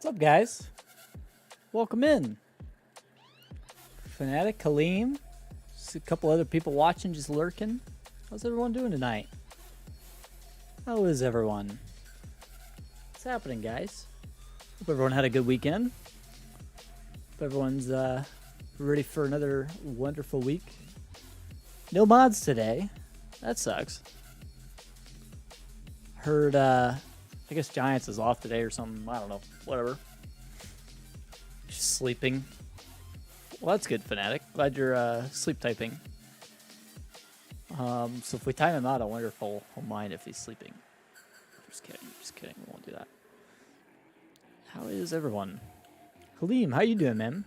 What's up, guys? Welcome in. Fanatic, Kaleem, just a couple other people watching, just lurking. How's everyone doing tonight? How is everyone? What's happening, guys? Hope everyone had a good weekend. Hope everyone's ready for another wonderful week. No mods today. That sucks. Heard, I guess Giants is off today or something. I don't know. Whatever. Just sleeping. Well, that's good, Fanatic. Glad you're sleep typing. So if we time him out, I wonder if he'll mind if he's sleeping. Just kidding. Just kidding. We won't do that. How is everyone? Kaleem, how you doing, man?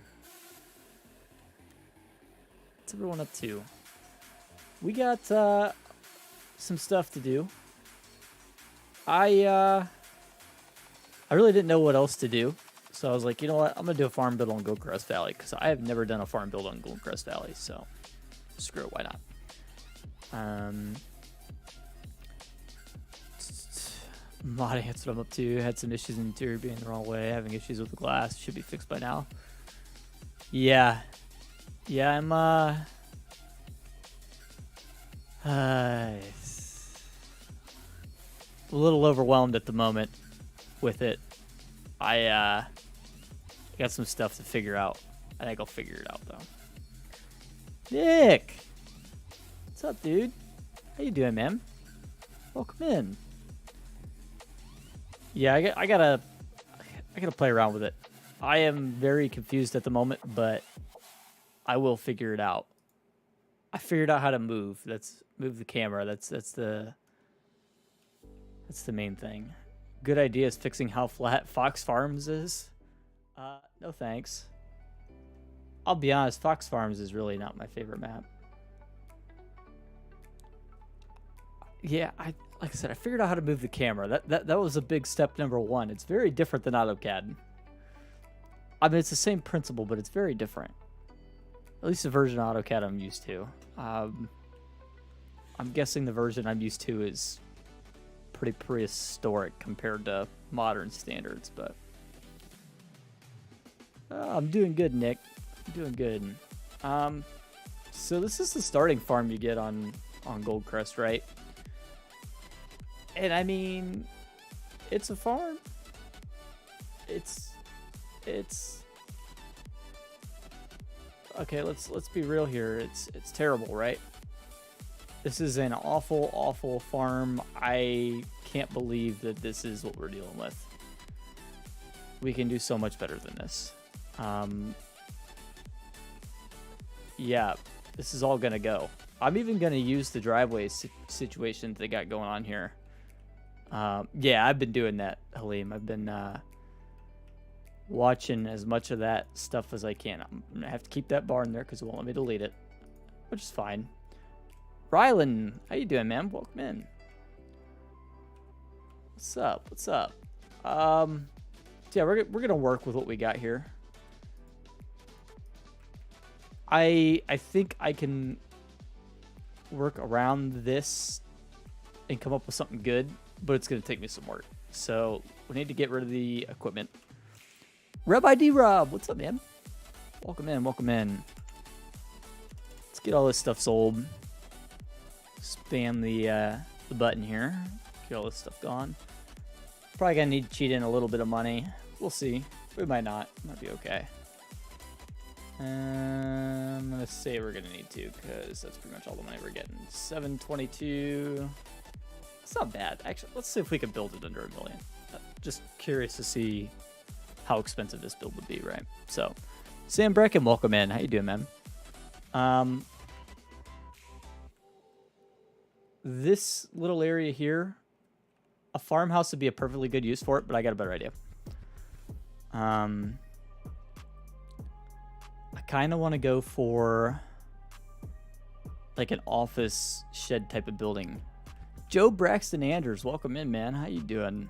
What's everyone up to? We got some stuff to do. I really didn't know what else to do, so I was like, you know what, I'm gonna do a farm build on Goldcrest Valley because I have never done a farm build on Goldcrest Valley, so screw it, why not? Modding, that's what I'm up to. Had some issues in the interior being the wrong way, having issues with the glass, should be fixed by now. Yeah, I'm a little overwhelmed at the moment with it. I got some stuff to figure out. I think I'll figure it out though. Nick, what's up, dude? How you doing, man? Welcome in. Yeah, I gotta play around with it. I am very confused at the moment, but I will figure it out. I figured out how to move. Move the camera. That's the main thing. Good idea is fixing how flat Fox Farms is. No thanks. I'll be honest, Fox Farms is really not my favorite map. Yeah, like I said, I figured out how to move the camera. That was a big step number one. It's very different than AutoCAD. I mean, it's the same principle, but it's very different. At least the version of AutoCAD I'm used to. I'm guessing the version I'm used to is pretty prehistoric compared to modern standards, but I'm doing good, Nick. I'm doing good. So this is the starting farm you get on Goldcrest, right? And I mean, it's a farm. It's okay. Let's be real here. It's terrible, right? This is an awful, awful farm. I can't believe that this is what we're dealing with. We can do so much better than this. Yeah, this is all gonna go. I'm even gonna use the driveway situation they got going on here. Yeah, I've been doing that, Halim. I've been watching as much of that stuff as I can. I'm going to have to keep that barn there because it won't let me delete it, which is fine. Rylan, how you doing, man? Welcome in. What's up? What's up? So yeah, we're going to work with what we got here. I think I can work around this and come up with something good, but it's going to take me some work. So we need to get rid of the equipment. Rabbi D-Rob, what's up, man? Welcome in, welcome in. Let's get all this stuff sold. Spam the button here. Get all this stuff gone. Probably going to need to cheat in a little bit of money. We'll see. We might not. Might be okay. I'm going to say we're going to need to because that's pretty much all the money we're getting. 722. It's not bad. Actually, let's see if we can build it under $1 million. Just curious to see how expensive this build would be, right? So, Sam Brecken, welcome in. How you doing, man? This little area here, a farmhouse would be a perfectly good use for it, but I got a better idea. I kind of want to go for like an office shed type of building. Joe Braxton Anders, welcome in, man. How you doing?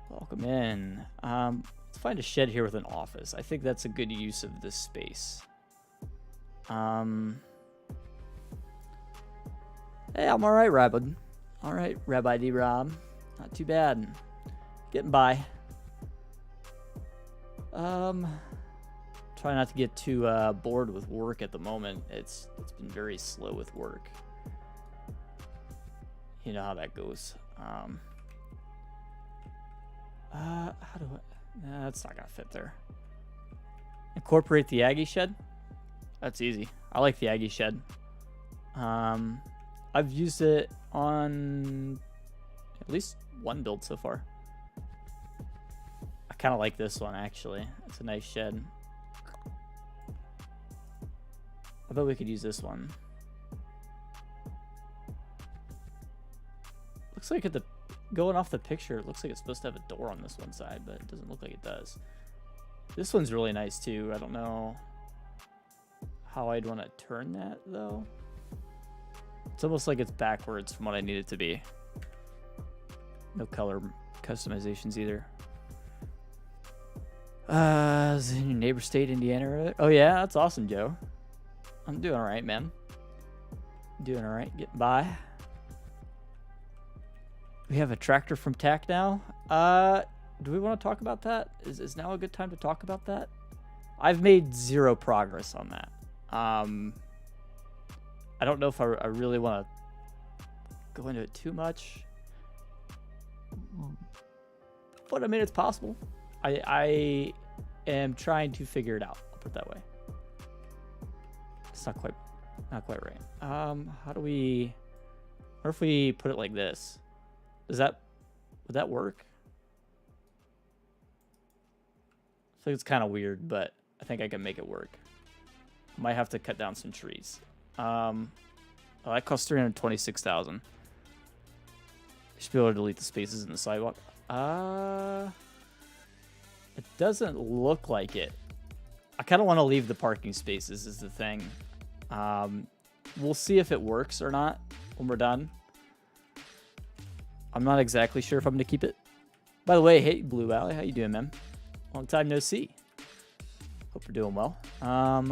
Welcome in. Let's find a shed here with an office. I think that's a good use of this space. Hey, I'm all right, Rabbi. All right, Rabbi D-Rob. Not too bad. Getting by. Try not to get too bored with work at the moment. It's been very slow with work. You know how that goes. How do I... Nah, that's not gonna fit there. Incorporate the Aggie shed. That's easy. I like the Aggie shed. I've used it on at least one build so far. I kind of like this one, actually. It's a nice shed. I bet we could use this one. Looks like going off the picture, it looks like it's supposed to have a door on this one side, but it doesn't look like it does. This one's really nice too. I don't know how I'd want to turn that though. It's almost like it's backwards from what I need it to be. No color customizations either. Is it in your neighbor state, Indiana? Oh yeah, that's awesome, Joe. I'm doing all right, man. Doing all right, getting by. We have a tractor from TAC now. Do we want to talk about that? Is now a good time to talk about that? I've made zero progress on that. I don't know if I really want to go into it too much. But I mean, it's possible. I am trying to figure it out. I'll put it that way. It's not quite right. How do we... Or if we put it like this? Would that work? I think it's kind of weird, but I think I can make it work. Might have to cut down some trees. Oh, that costs 326,000. Should be able to delete the spaces in the sidewalk. It doesn't look like it. I kind of want to leave the parking spaces is the thing. We'll see if it works or not when we're done. I'm not exactly sure if I'm going to keep it. By the way, hey, Blue Valley, how you doing, man? Long time no see. Hope you're doing well. I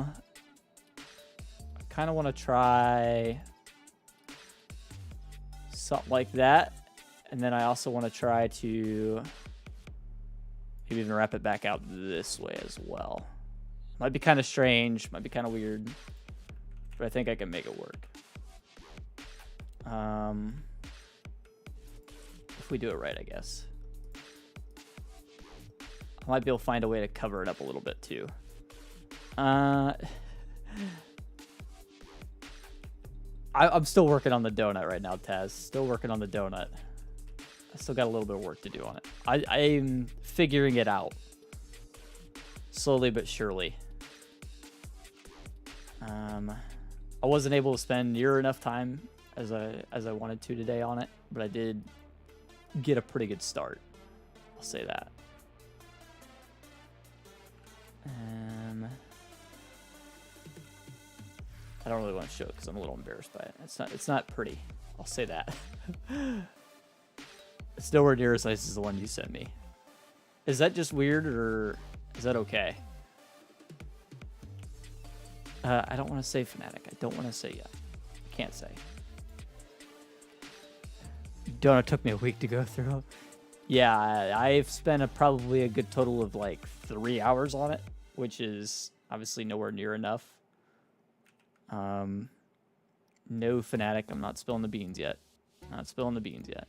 kind of want to try something like that. And then I also want to try to maybe even wrap it back out this way as well. Might be kind of strange. Might be kind of weird. But I think I can make it work. If we do it right, I guess. I might be able to find a way to cover it up a little bit too. I'm still working on the donut right now, Taz. Still working on the donut. I still got a little bit of work to do on it. I'm figuring it out. Slowly but surely. I wasn't able to spend near enough time as I wanted to today on it, but I did get a pretty good start. I'll say that. I don't really want to show it because I'm a little embarrassed by it. It's not pretty. I'll say that. It's nowhere near as nice as the one you sent me. Is that just weird, or is that okay? I don't want to say Fnatic. I don't want to say yet. I can't say. Donut took me a week to go through. Yeah, I've spent probably a good total of like 3 hours on it, which is obviously nowhere near enough. No Fnatic. I'm not spilling the beans yet. Not spilling the beans yet.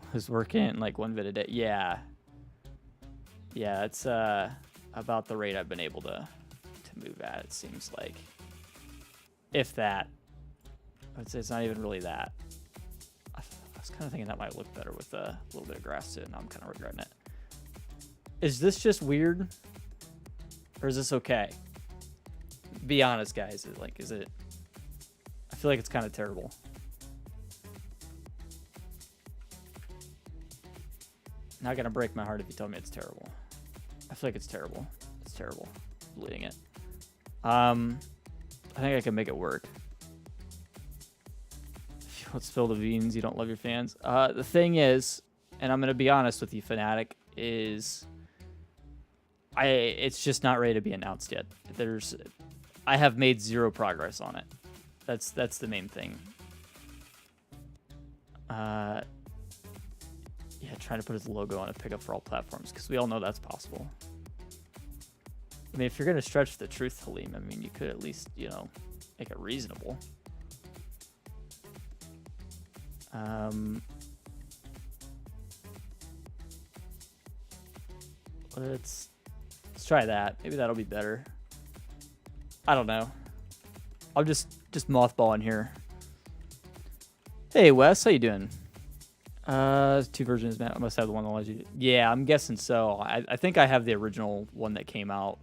I was working like 1 vid a day. Yeah. Yeah, it's about the rate I've been able to move at, it seems like. If that. I would say it's not even really that. I was kind of thinking that might look better with a little bit of grass to it, and I'm kind of regretting it. Is this just weird? Or is this okay? Be honest, guys. Is it... I feel like it's kind of terrible. Not gonna break my heart if you tell me it's terrible. I feel like it's terrible. It's terrible. Bleeding it. I think I can make it work. If you won't spill the beans, you don't love your fans. The thing is, and I'm gonna be honest with you, Fnatic, is it's just not ready to be announced yet. I have made 0 progress on it. That's the main thing. Yeah, trying to put his logo on a pickup for all platforms, because we all know that's possible. I mean, if you're going to stretch the truth, Halim, I mean, you could at least, you know, make it reasonable. Let's try that. Maybe that'll be better. I don't know. I'll just mothballing here. Hey, Wes, how you doing? 2 versions, man. I must have the one that allows you to... Yeah, I'm guessing so. I think I have the original one that came out.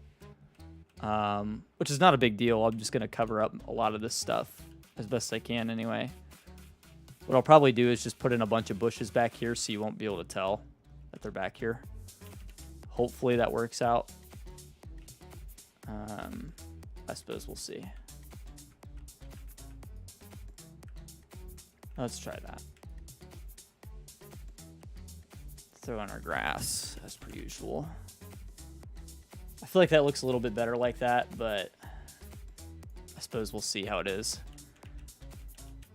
Which is not a big deal. I'm just going to cover up a lot of this stuff as best I can anyway. What I'll probably do is just put in a bunch of bushes back here so you won't be able to tell that they're back here. Hopefully that works out. I suppose we'll see. Let's try that. Throw in our grass as per usual. I feel like that looks a little bit better like that, but I suppose we'll see how it is.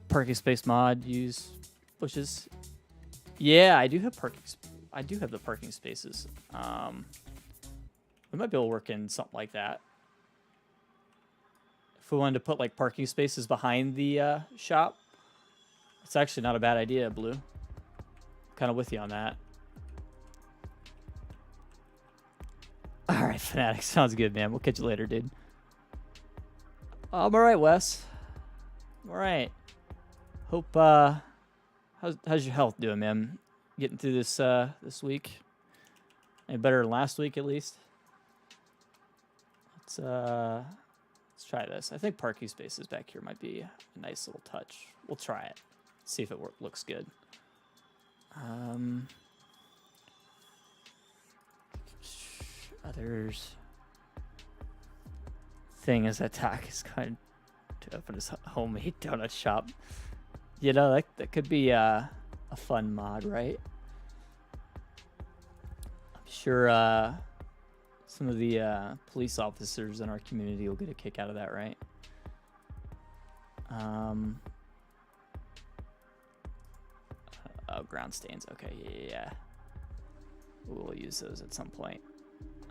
Parking space mod, use bushes. Yeah, I do have parking. I do have the parking spaces. We might be able to work in something like that. If we wanted to put like parking spaces behind the shop, it's actually not a bad idea, Blue. Kind of with you on that. All right, Fnatic. Sounds good, man. We'll catch you later, dude. I'm all right, Wes. I'm all right. Hope, how's your health doing, man? Getting through this, this week? Any better than last week, at least? Let's try this. I think parking spaces back here might be a nice little touch. We'll try it. See if it looks good. Others. Thing is, attack is going to open his homemade donut shop. You know, that could be a fun mod, right? I'm sure some of the police officers in our community will get a kick out of that, right? Oh, ground stains. Okay, yeah. We'll use those at some point.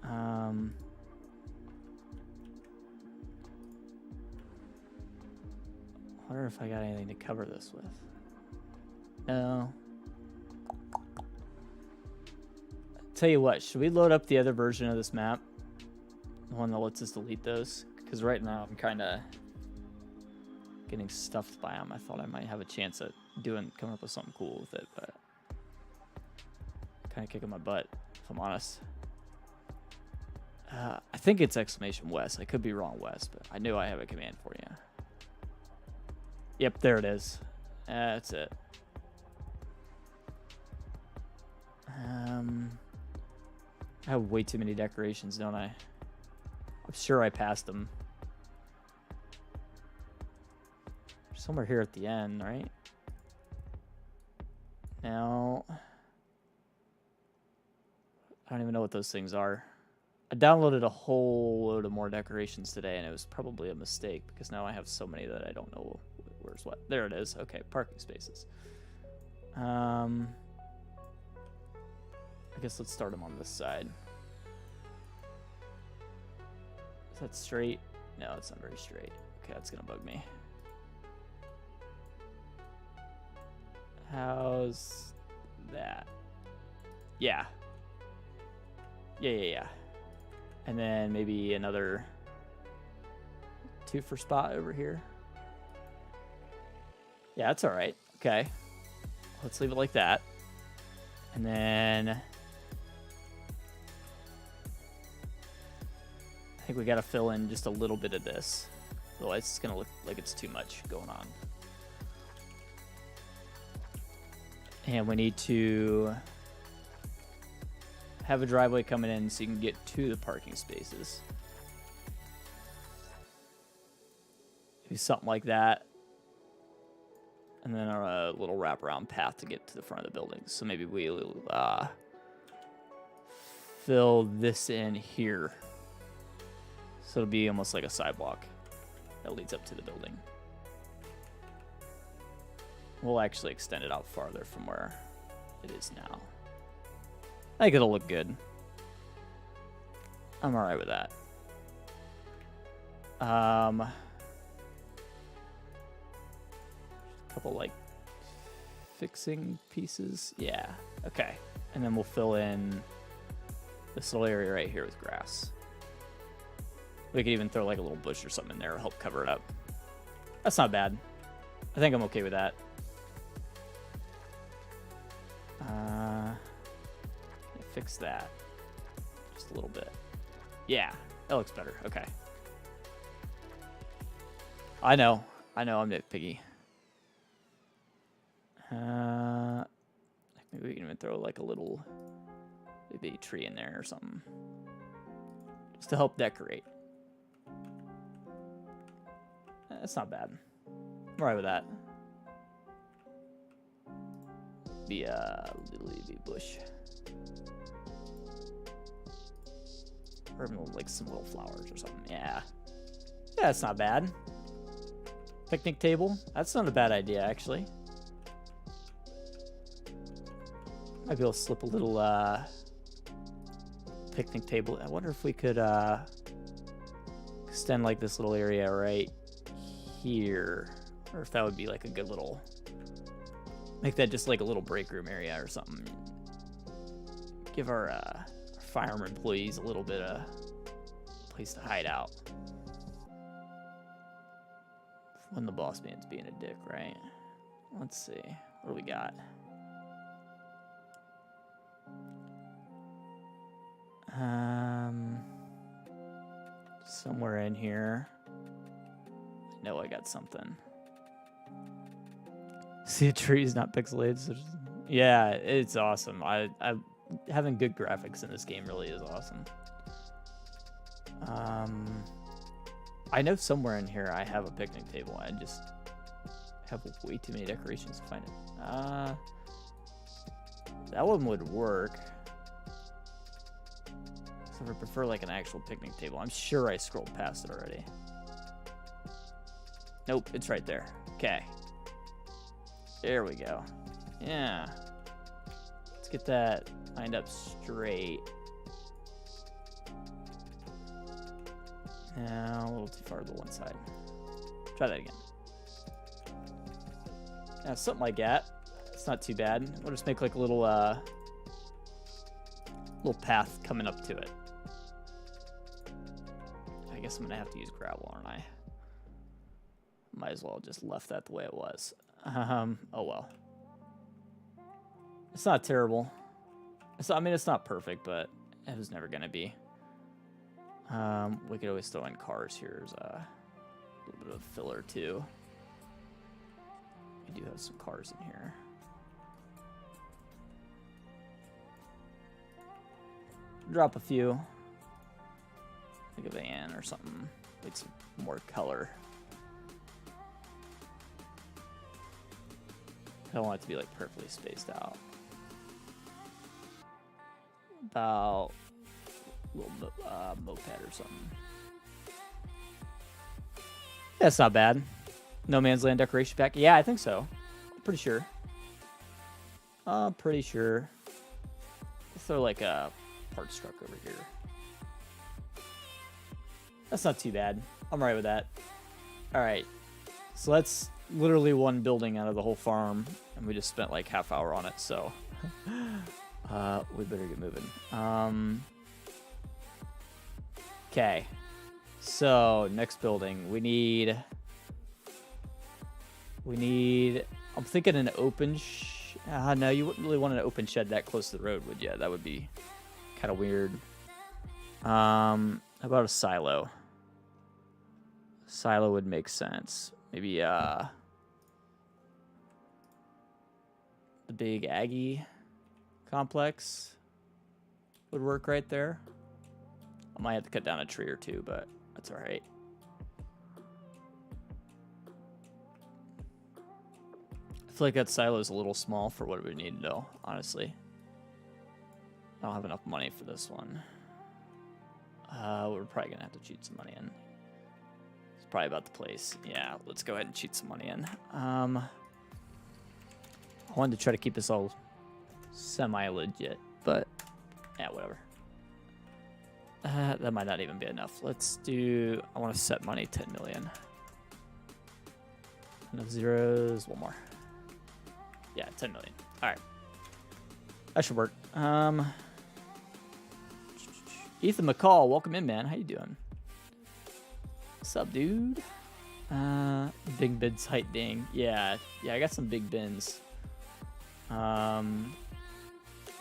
I wonder if I got anything to cover this with. No. Tell you what, should we load up the other version of this map? The one that lets us delete those? Because right now I'm kind of getting stuffed by them. I thought I might have a chance at coming up with something cool with it, but kind of kicking my butt, if I'm honest. I think it's exclamation West. I could be wrong, West, but I knew I have a command for you. Yep, there it is. That's it. I have way too many decorations, don't I? I'm sure I passed them. Somewhere here at the end, right? Now, I don't even know what those things are. I downloaded a whole load of more decorations today, and it was probably a mistake because now I have so many that I don't know where's what. There it is. Okay, parking spaces. I guess let's start them on this side. Is that straight? No, it's not very straight. Okay, that's gonna bug me. How's that? Yeah. Yeah. And then maybe another 2 for spot over here. Yeah, that's all right. Okay. Let's leave it like that. And then I think we got to fill in just a little bit of this. Otherwise, it's going to look like it's too much going on. And we need to have a driveway coming in so you can get to the parking spaces. Maybe something like that. And then a little wraparound path to get to the front of the building. So maybe we fill this in here. So it'll be almost like a sidewalk that leads up to the building. We'll actually extend it out farther from where it is now. I think it'll look good. I'm alright with that. A couple like fixing pieces. Yeah. Okay. And then we'll fill in this little area right here with grass. We could even throw like a little bush or something in there to help cover it up. That's not bad. I think I'm okay with that. Fix that just a little bit. Yeah, that looks better. Okay. I know I'm nitpicky. Maybe we can even throw like a little maybe tree in there or something just to help decorate. That's not bad. I'm alright with that. Be a little bush. Or like some little flowers or something. Yeah. Yeah, that's not bad. Picnic table. That's not a bad idea, actually. Might be able to slip a little picnic table. I wonder if we could extend like this little area right here. Or if that would be like a good little... Make that just like a little break room area or something. Give our fireman employees a little bit of place to hide out. When the boss man's being a dick, right? Let's see. What do we got? Somewhere in here. I know I got something. See, a tree is not pixelated. So just, yeah, it's awesome. Having good graphics in this game really is awesome. I know somewhere in here I have a picnic table. I just have way too many decorations to find it. That one would work. So I prefer like an actual picnic table. I'm sure I scrolled past it already. Nope, it's right there. Okay. There we go. Yeah. Let's get that lined up straight. Now a little too far to the one side. Try that again. Yeah, something like that. It's not too bad. We'll just make like a little path coming up to it. I guess I'm gonna have to use gravel, aren't I? Might as well just left that the way it was. Oh well. It's not terrible. I mean, it's not perfect, but it was never gonna be. We could always throw in cars here as a little bit of filler too. We do have some cars in here. Drop a few. Like a van or something. Like some more color. don't want it to be like perfectly spaced out. About a little moped or something. That's not bad. No Man's Land decoration pack. Yeah, I think so. I'm pretty sure. Pretty sure. Let's throw like a parts truck over here. That's not too bad. I'm all right with that. All right. So that's literally one building out of the whole farm, and we just spent like half hour on it, so we better get moving. Okay. So next building, we need. I'm thinking an open. No, you wouldn't really want an open shed that close to the road, would you? That would be kind of weird. How about a silo? Silo would make sense. Maybe the big Aggie complex would work right there. I might have to cut down a tree or two, but that's all right. I feel like that silo is a little small for what we need, though, honestly. I don't have enough money for this one. We're probably going to have to cheat some money in. It's probably about the place. Yeah, let's go ahead and cheat some money in. I wanted to try to keep this all semi-legit, but yeah, whatever. That might not even be enough. Let's do... I want to set money 10 million. Enough zeros. One more. Yeah, 10 million. All right. That should work. Ethan McCall, welcome in, man. How you doing? What's up, dude? Big bins height ding. Yeah, I got some big bins.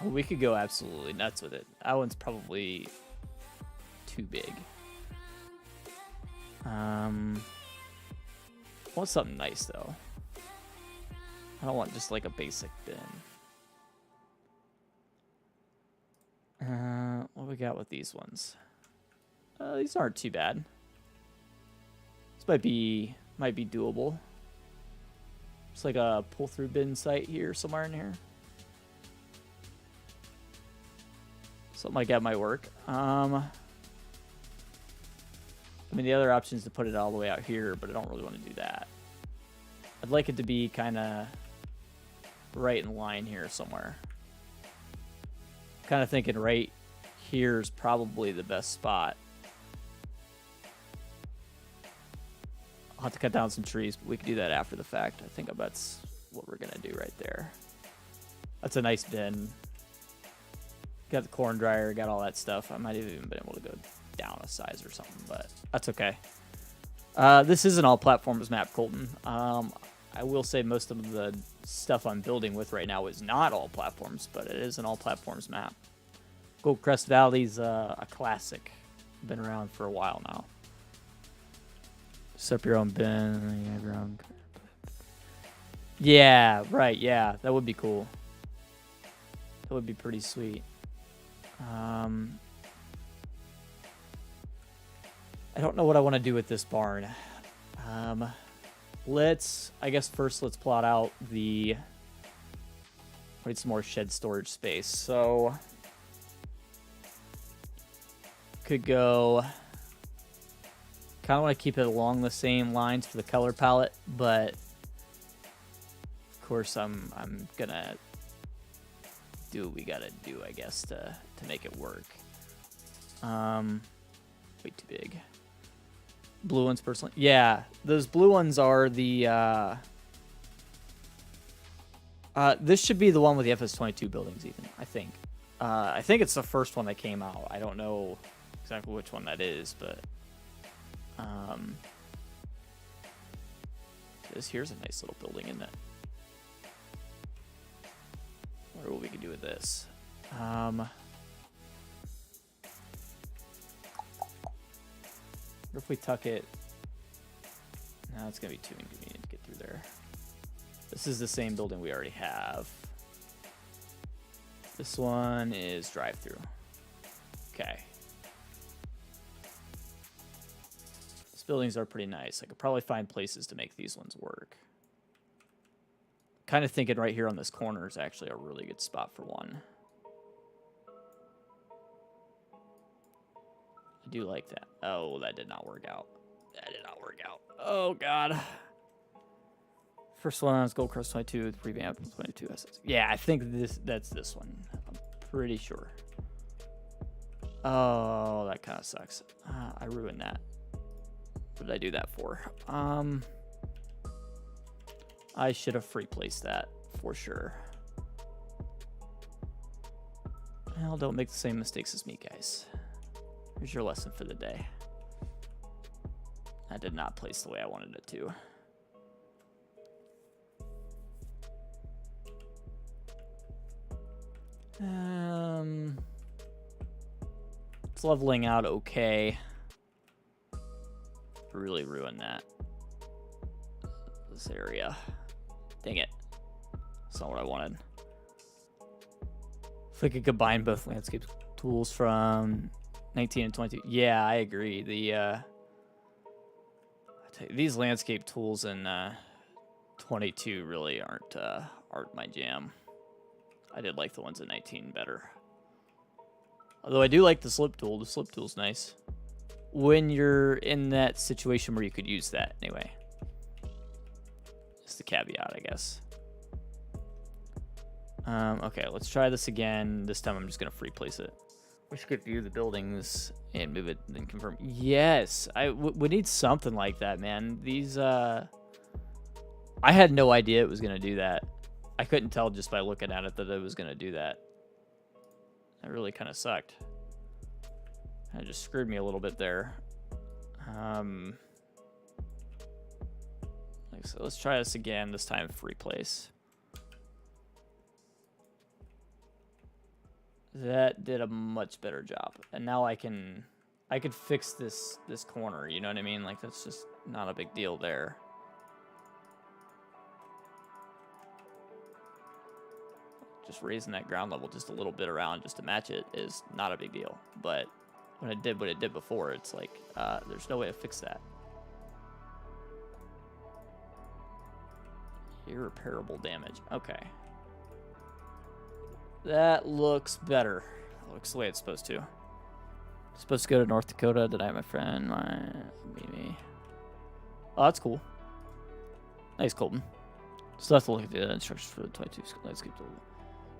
We could go absolutely nuts with it. That one's probably too big. I want something nice, though. I don't want just like a basic bin. What we got with these ones? These aren't too bad. This might be doable. It's like a pull-through bin site here, somewhere in here. Something like that might work. I mean, the other option is to put it all the way out here, but I don't really want to do that. I'd like it to be kind of right in line here somewhere. Kind of thinking right here is probably the best spot. I'll have to cut down some trees, but we can do that after the fact. I think that's what we're going to do right there. That's a nice bin. Got the corn dryer, got all that stuff. I might have even been able to go down a size or something, but that's okay. This is an all platforms map, Colton. I will say most of the stuff I'm building with right now is not all platforms, but it is an all platforms map. Goldcrest Valley's a classic. Been around for a while now. Set up your own bin. You have your own. Yeah, right. Yeah, that would be cool. That would be pretty sweet. I don't know what I want to do with this barn. I guess first let's plot out the... Need some more shed storage space. So... Could go... Kind of want to keep it along the same lines for the color palette, but... Of course, I'm gonna... do what we gotta do, I guess, to make it work. Way too big. Blue ones, personally. Yeah, those blue ones are the... this should be the one with the FS22 buildings, even, I think. I think it's the first one that came out. I don't know exactly which one that is, but... Here's a nice little building, isn't it? I wonder what we can do with this. What if we tuck it? No, it's going to be too inconvenient to get through there. This is the same building we already have. This one is drive-through. Okay. These buildings are pretty nice. I could probably find places to make these ones work. kind of thinking right here on this corner is actually a really good spot for one. I do like that. Oh, that did not work out. That did not work out. Oh, God. First one is Goldcrest 22, revamped 22 assets. Yeah, I think that's this one. I'm pretty sure. Oh, that kind of sucks. I ruined that. What did I do that for? I should have free placed that for sure. Well, don't make the same mistakes as me, guys. Here's your lesson for the day. I did not place the way I wanted it to. It's leveling out okay. Really ruined that. This area. Dang it. That's not what I wanted. If we could combine both landscape tools from 19 and 22. Yeah, I agree. These landscape tools in 22 really aren't my jam. I did like the ones in 19 better. Although I do like the slip tool. The slip tool's nice. When you're in that situation where you could use that, anyway. Just the caveat, I guess. Okay, let's try this again. This time I'm just going to free place it. Wish I could view the buildings and move it and then confirm. Yes, we need something like that, man. These, I had no idea it was going to do that. I couldn't tell just by looking at it that it was going to do that. That really kind of sucked. It just screwed me a little bit there. So let's try this again. This time free place. That did a much better job. And now I could fix this corner. You know what I mean? Like that's just not a big deal there. Just raising that ground level just a little bit around just to match it is not a big deal. But when it did what it did before, it's like there's no way to fix that. Irreparable damage. Okay. That looks better. Looks the way it's supposed to. Supposed to go to North Dakota. Did I have my friend? Me. Oh, that's cool. Nice, Colton. Still have to look at the instructions for the 22 landscape tool.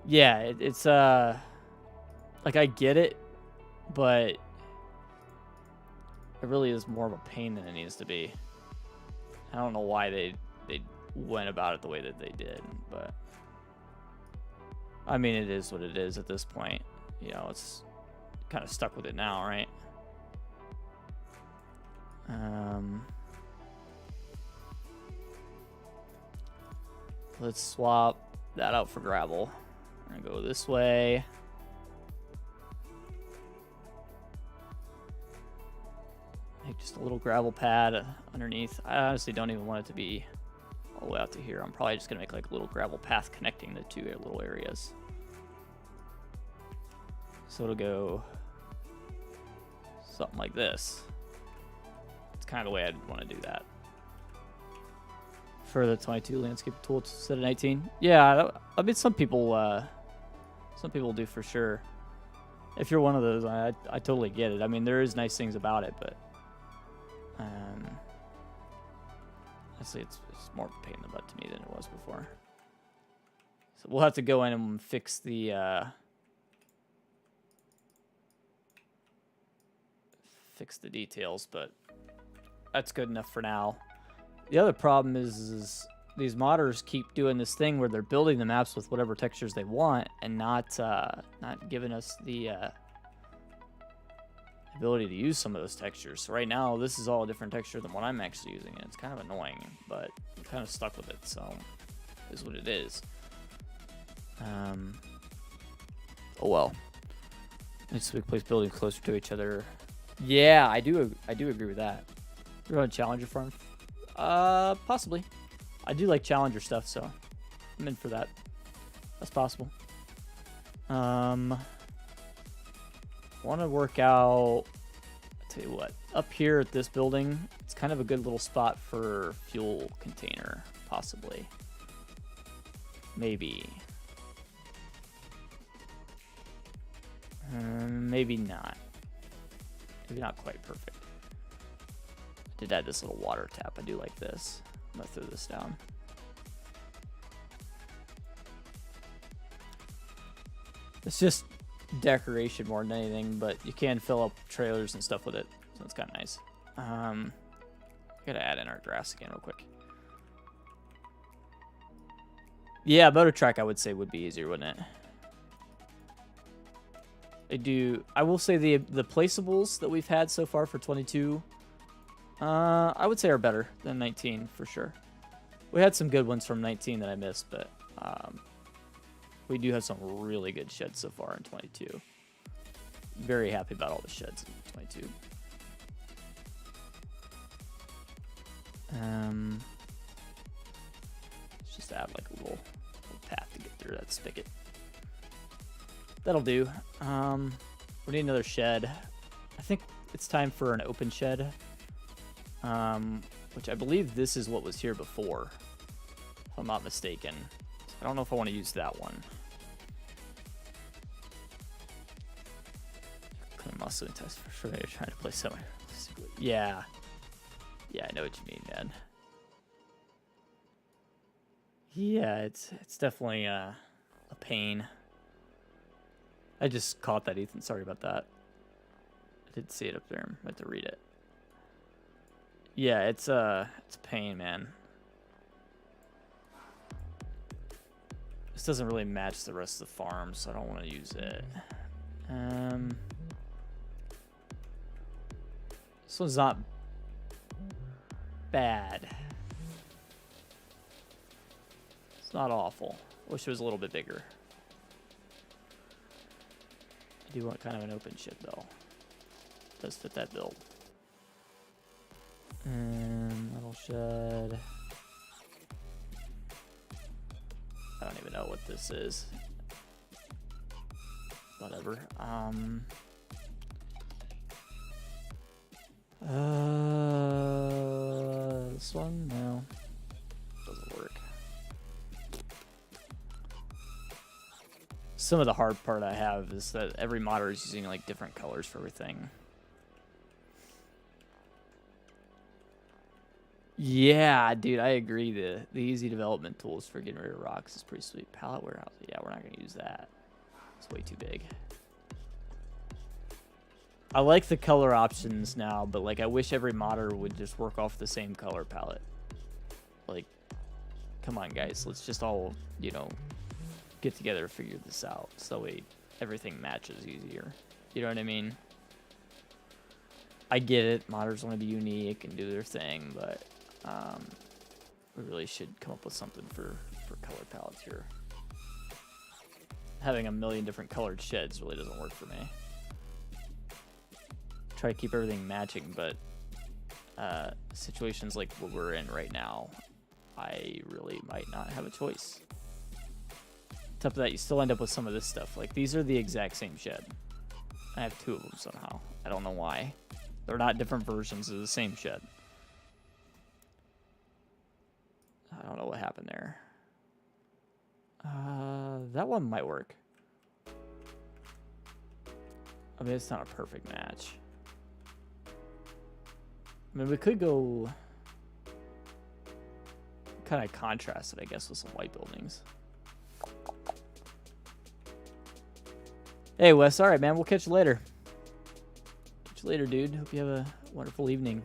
Yeah, it's like I get it, but it really is more of a pain than it needs to be. I don't know why they went about it the way that they did, but I mean it is what it is at this point. You know, it's kind of stuck with it now, right? Let's swap that out for gravel. We're gonna go this way. Make just a little gravel pad underneath. I honestly don't even want it to be all the way out to here. I'm probably just gonna make like a little gravel path connecting the two little areas. So it'll go something like this. It's kind of the way I'd want to do that. For the 22 landscape tool instead of 19. Yeah, I mean some people do for sure. If you're one of those, I totally get it. I mean there is nice things about it, but honestly it's more of a pain in the butt to me than it was before. So we'll have to go in and fix the details, but that's good enough for now. The other problem is these modders keep doing this thing where they're building the maps with whatever textures they want and not giving us the ability to use some of those textures. So right now, this is all a different texture than what I'm actually using, and it's kind of annoying, but I'm kind of stuck with it, so it is what it is. Oh well. It's a big place building closer to each other. Yeah, I do agree with that. You're on Challenger farm? Possibly. I do like Challenger stuff, so I'm in for that. That's possible. Want to work out, I'll tell you what, up here at this building, it's kind of a good little spot for fuel container, possibly. Maybe. Maybe not. Maybe not quite perfect. Did add this little water tap. I do like this. I'm gonna throw this down. It's just decoration more than anything, but you can fill up trailers and stuff with it, so it's kind of nice. Gotta add in our grass again real quick. Yeah, motor track I would say would be easier, wouldn't it? I will say the placeables that we've had so far for 22, I would say are better than 19 for sure. We had some good ones from 19 that I missed, but we do have some really good sheds so far in 22. Very happy about all the sheds in 22. Let's just add like a little path to get through that spigot. That'll do. We need another shed. I think it's time for an open shed. Which I believe this is what was here before, if I'm not mistaken. I don't know if I want to use that one. Muscle test for sure. You're trying to play somewhere. Yeah. Yeah, I know what you mean, man. Yeah, it's definitely a pain. I just caught that, Ethan. Sorry about that. I did see it up there. I had to read it. Yeah, it's a pain, man. This doesn't really match the rest of the farm, so I don't want to use it. This one's not bad. It's not awful. Wish it was a little bit bigger. I do want kind of an open shed though. Does fit that build. Metal shed. I don't even know what this is. Whatever. This one? No. Doesn't work. Some of the hard part I have is that every modder is using like different colors for everything. Yeah, dude, I agree. The easy development tools for getting rid of rocks is pretty sweet. Pallet warehouse. Yeah, we're not going to use that. It's way too big. I like the color options now, but like I wish every modder would just work off the same color palette. Like, come on, guys. Let's just all, you know, get together and figure this out. So that way everything matches easier. You know what I mean? I get it. Modders want to be unique and do their thing, but we really should come up with something for color palettes here. Having a million different colored sheds really doesn't work for me. Try to keep everything matching, but situations like what we're in right now, I really might not have a choice. On top of that, you still end up with some of this stuff. Like, these are the exact same shed. I have two of them somehow. I don't know why. They're not different versions of the same shed. I don't know what happened there. That one might work. I mean, it's not a perfect match. I mean, we could go kind of contrast it, I guess, with some white buildings. Hey, Wes. All right, man. We'll catch you later. Catch you later, dude. Hope you have a wonderful evening.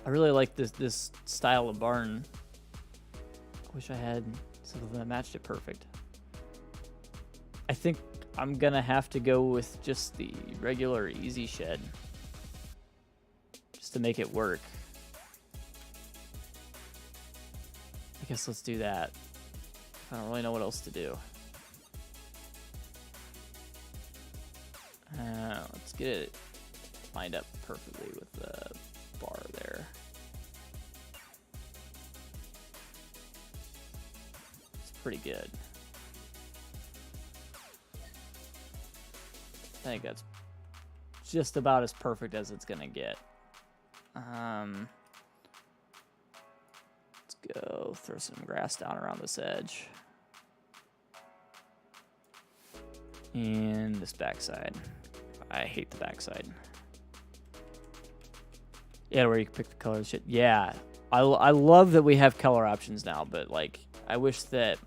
I really like this style of barn. I wish I had something that matched it perfect. I think I'm gonna have to go with just the regular easy shed just to make it work. I guess let's do that. I don't really know what else to do. Let's get it lined up perfectly with the bar there. It's pretty good. I think that's just about as perfect as it's gonna get. Let's go throw some grass down around this edge. And this backside. I hate the backside. Yeah, where you can pick the color shit. Yeah, I love that we have color options now, but like I wish that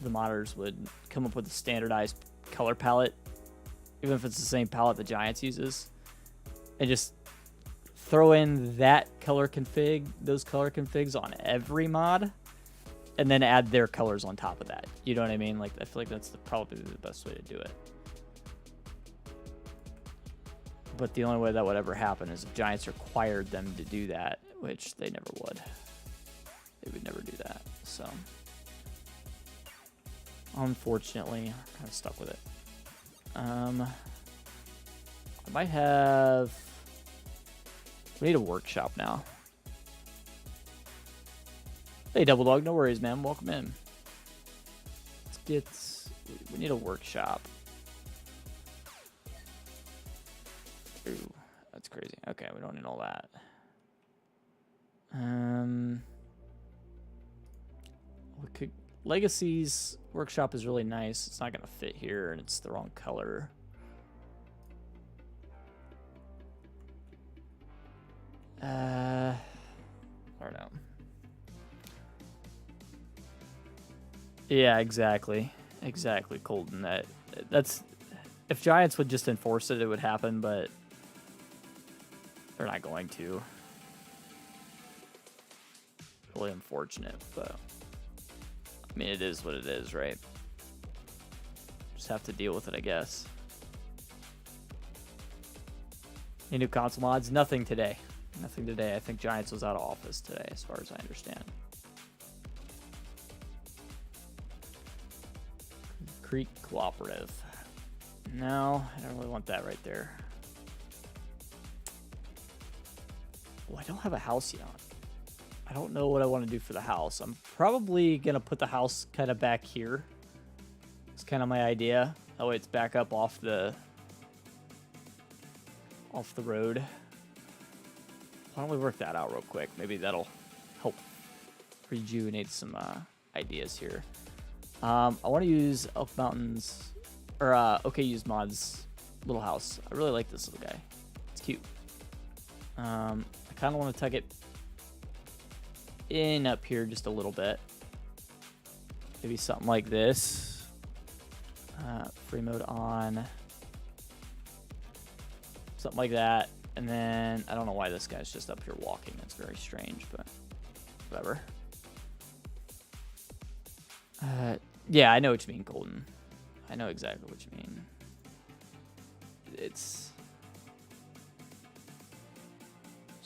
the modders would come up with a standardized color palette, even if it's the same palette the Giants uses, and just throw in that color config, those color configs on every mod, and then add their colors on top of that. You know what I mean? Like I feel like that's probably the best way to do it. But the only way that would ever happen is if Giants required them to do that, which they never would. They would never do that. So, unfortunately, I'm kind of stuck with it. I might have... We need a workshop now. Hey, Double Dog, no worries, man. Welcome in. Let's get... We need a workshop. Ooh, that's crazy. Okay, we don't need all that. We could... Legacy's workshop is really nice. It's not going to fit here, and it's the wrong color. I don't know. Yeah, exactly. Exactly, Colton. That's... If Giants would just enforce it, it would happen, but they're not going to. Really unfortunate, but I mean, it is what it is, right? Just have to deal with it, I guess. Any new console mods? Nothing today. Nothing today. I think Giants was out of office today, as far as I understand. Creek Cooperative. No, I don't really want that right there. Oh, I don't have a house yet. I don't know what I want to do for the house. I'm probably going to put the house kind of back here. It's kind of my idea. That way it's back up off the road. Why don't we work that out real quick? Maybe that'll help rejuvenate some ideas here. I want to use Elk Mountain's, or OKU's mod's little house. I really like this little guy. It's cute. I kind of want to tuck it in up here just a little bit. Maybe something like this. Free mode on. Something like that. And then, I don't know why this guy's just up here walking. That's very strange, but whatever. Yeah, I know what you mean, Colton. I know exactly what you mean. It's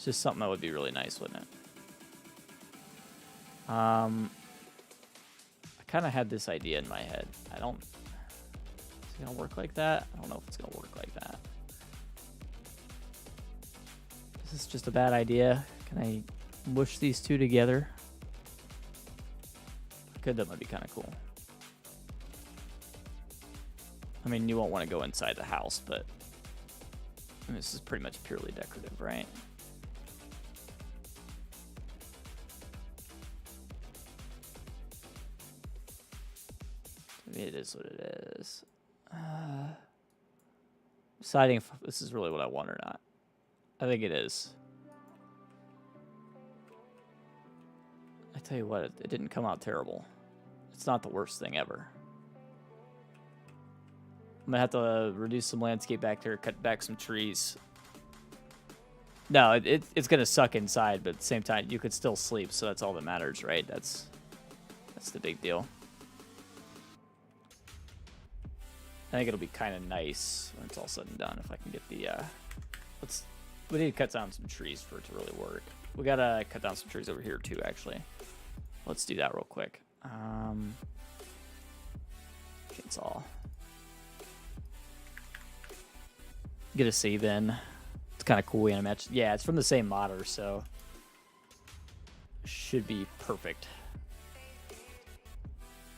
just something that would be really nice, wouldn't it? I kind of had this idea in my head. Is it gonna work like that? I don't know if it's gonna work like that. Is this just a bad idea? Can I mush these two together? If I could, that might be kind of cool. I mean, you won't want to go inside the house, but I mean, this is pretty much purely decorative, right? I mean, it is what it is. Deciding if this is really what I want or not. I think it is. I tell you what, it didn't come out terrible. It's not the worst thing ever. I'm gonna have to reduce some landscape back there, cut back some trees. No, it's gonna suck inside, but at the same time, you could still sleep, so that's all that matters, right? That's the big deal. I think it'll be kind of nice when it's all said and done if I can get the we need to cut down some trees for it to really work. We gotta cut down some trees over here too, actually. Let's do that real quick. Chainsaw. Get a save in. It's kind of cool animation. Yeah, it's from the same modder, so should be perfect.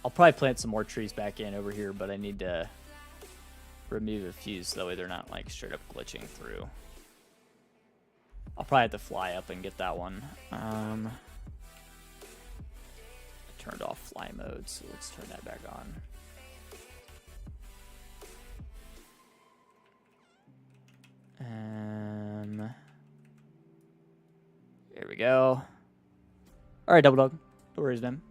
I'll probably plant some more trees back in over here, but I need to remove a few so that way they're not like straight up glitching through. I'll probably have to fly up and get that one. turned off fly mode, so let's turn that back on. There we go. All right, Double Dog. No worries, man.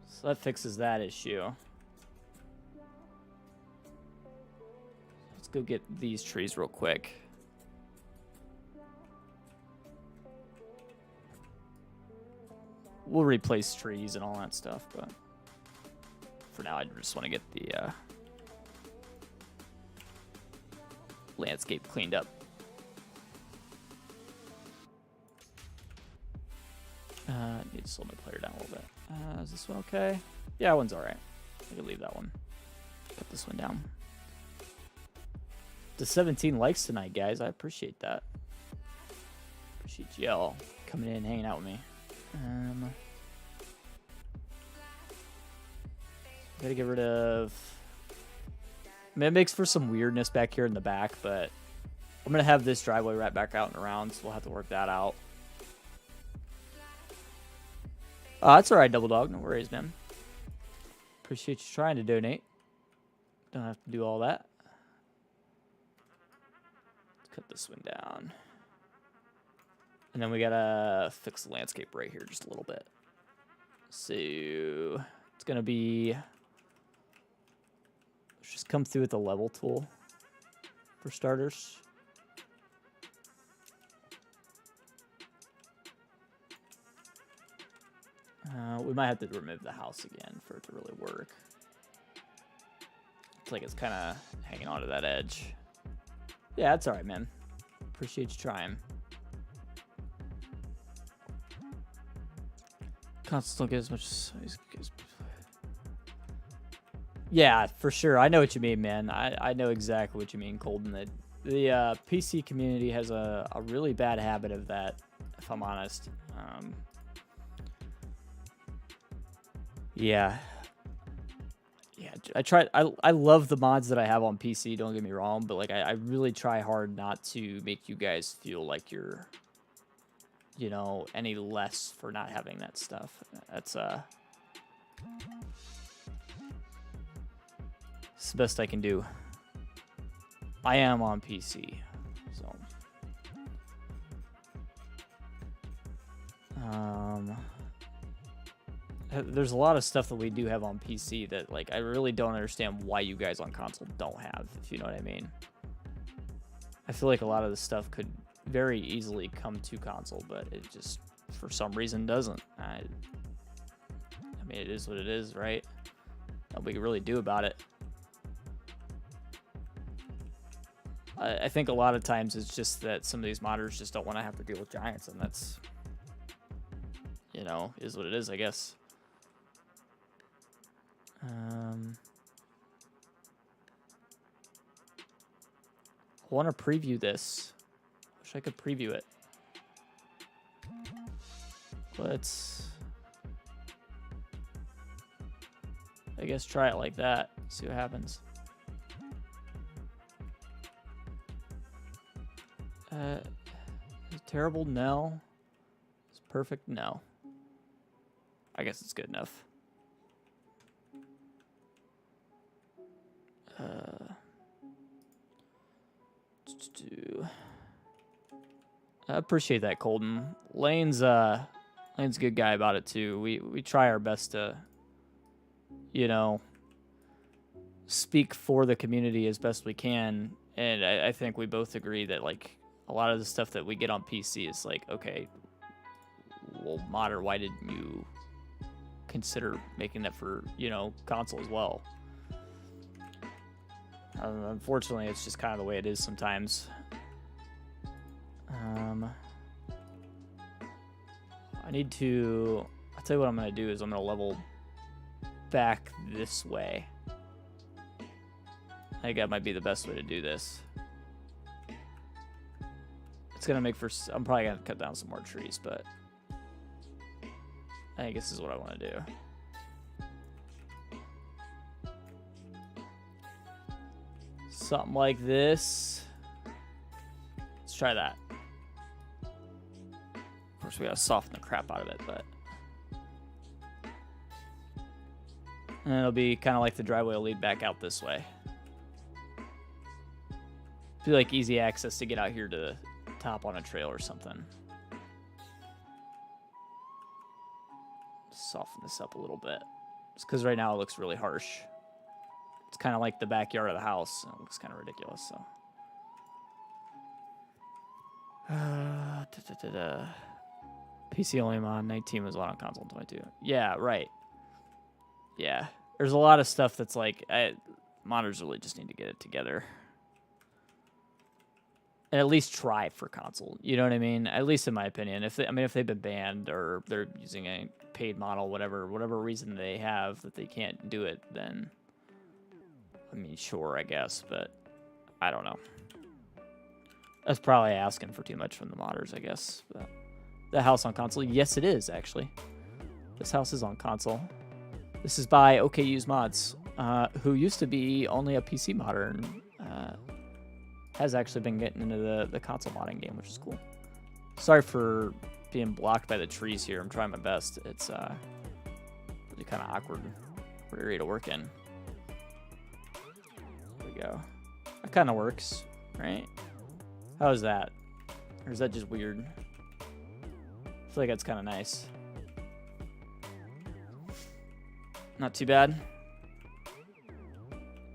So that fixes that issue. Let's go get these trees real quick. We'll replace trees and all that stuff, but for now, I just want to get the landscape cleaned up. Need to slow my player down a little bit. Is this one okay? Yeah, that one's alright. I can leave that one. Put this one down. To 17 likes tonight, guys. I appreciate that. Appreciate y'all coming in and hanging out with me. Gotta get rid of... I mean, it makes for some weirdness back here in the back, but I'm gonna have this driveway right back out and around, so we'll have to work that out. That's alright, Double Dog. No worries, man. Appreciate you trying to donate. Don't have to do all that. Let's cut this one down. And then we gotta fix the landscape right here just a little bit. So it's gonna be... Let's just come through with the level tool for starters. We might have to remove the house again for it to really work. It's like it's kind of hanging on to that edge. Yeah, that's all right, man. Appreciate you trying. Consoles don't get as much as... Yeah, for sure. I know what you mean, man. I know exactly what you mean, Colton. The PC community has a really bad habit of that, if I'm honest. Yeah. I love the mods that I have on PC, don't get me wrong, but like I really try hard not to make you guys feel like you're, you know, any less for not having that stuff. That's it's the best I can do. I am on PC, so there's a lot of stuff that we do have on PC that, like, I really don't understand why you guys on console don't have, if you know what I mean. I feel like a lot of the stuff could very easily come to console, but it just, for some reason, doesn't. I mean, it is what it is, right? Nothing we can really do about it. I think a lot of times it's just that some of these modders just don't want to have to deal with giants, and that's, you know, is what it is, I guess. I want to preview this. Wish I could preview it. Let's, I guess, try it like that. See what happens. Is terrible? No. Is perfect? No. I guess it's good enough. I appreciate that, Colton. Lane's a good guy about it too. We try our best to, you know, speak for the community as best we can, and I think we both agree that, like, a lot of the stuff that we get on PC is like, okay, well, modder, why did you consider making that for, you know, console as well? Unfortunately, it's just kind of the way it is sometimes. I need to... I'll tell you what I'm going to do is I'm going to level back this way. I think that might be the best way to do this. It's going to make for... I'm probably going to cut down some more trees, but I think this is what I want to do. Something like this. Let's try that. Of course, we gotta soften the crap out of it, but And it'll be kind of like the driveway will lead back out this way. Be like easy access to get out here to the top on a trail or something. Soften this up a little bit. Just because right now it looks really harsh. It's kind of like the backyard of the house. It looks kind of ridiculous, so. PC only mod, 19 was allowed on console, 22. Yeah, right. Yeah. There's a lot of stuff that's like, modders really just need to get it together. And at least try for console. You know what I mean? At least in my opinion. If they've been banned or they're using a paid model, whatever reason they have that they can't do it, then I mean, sure, I guess, but I don't know. That's probably asking for too much from the modders, I guess. But the house on console, yes, it is actually. This house is on console. This is by OKU's Mods, who used to be only a PC modder and has actually been getting into the console modding game, which is cool. Sorry for being blocked by the trees here. I'm trying my best. It's really kind of awkward area to work in. There we go. That kind of works, right? How is that? Or is that just weird? I feel like that's kind of nice. Not too bad.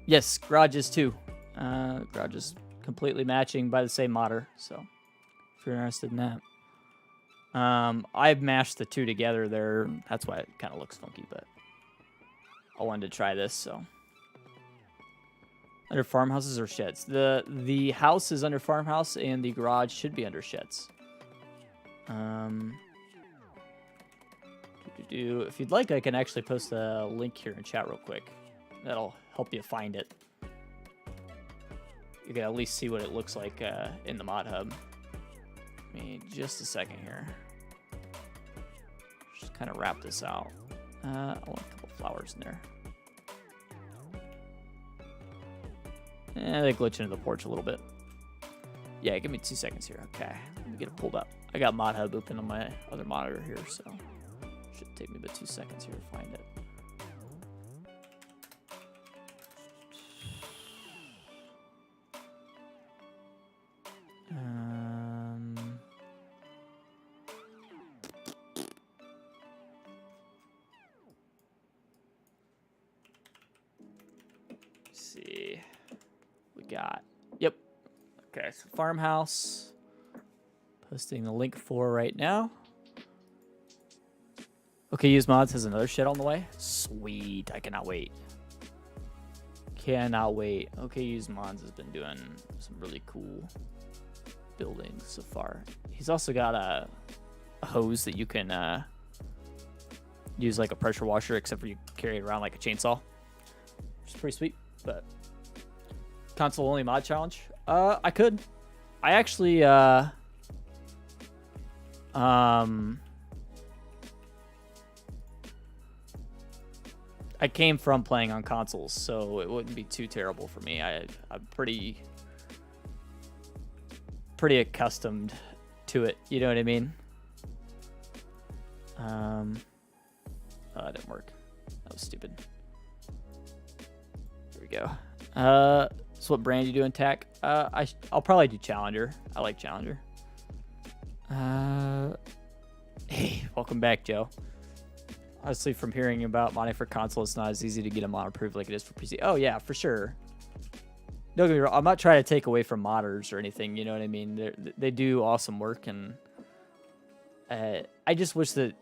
Yes, garages too. Garages completely matching by the same modder, so if you're interested in that. I've mashed the two together there. That's why it kind of looks funky, but I wanted to try this, so. Under farmhouses or sheds? The house is under farmhouse, and the garage should be under sheds. If you'd like, I can actually post a link here in chat real quick. That'll help you find it. You can at least see what it looks like in the mod hub. Give me just a second here. Just kind of wrap this out. I want a couple flowers in there. They glitch into the porch a little bit. Yeah, give me 2 seconds here. Okay, let me get it pulled up. I got mod hub open on my other monitor here, so should take me about 2 seconds here to find it. Let's see. We got. Yep. Okay, so farmhouse. Posting the link for right now. Okay, Use Mods has another shed on the way. Sweet. I cannot wait. Cannot wait. Okay, Use Mods has been doing some really cool buildings so far. He's also got a hose that you can use like a pressure washer, except for you carry it around like a chainsaw. Which is pretty sweet, but console only mod challenge. I could. I actually I came from playing on consoles, so it wouldn't be too terrible for me. I'm pretty accustomed to it. You know what I mean? Oh, that didn't work. That was stupid. There we go. So what brand you doing, Tack? I'll probably do Challenger. I like Challenger. Hey, welcome back, Joe. Honestly, from hearing about modding for console, it's not as easy to get a mod approved like it is for PC. Oh yeah, for sure. Don't get me wrong. I'm not trying to take away from modders or anything. You know what I mean? They do awesome work, and I just wish that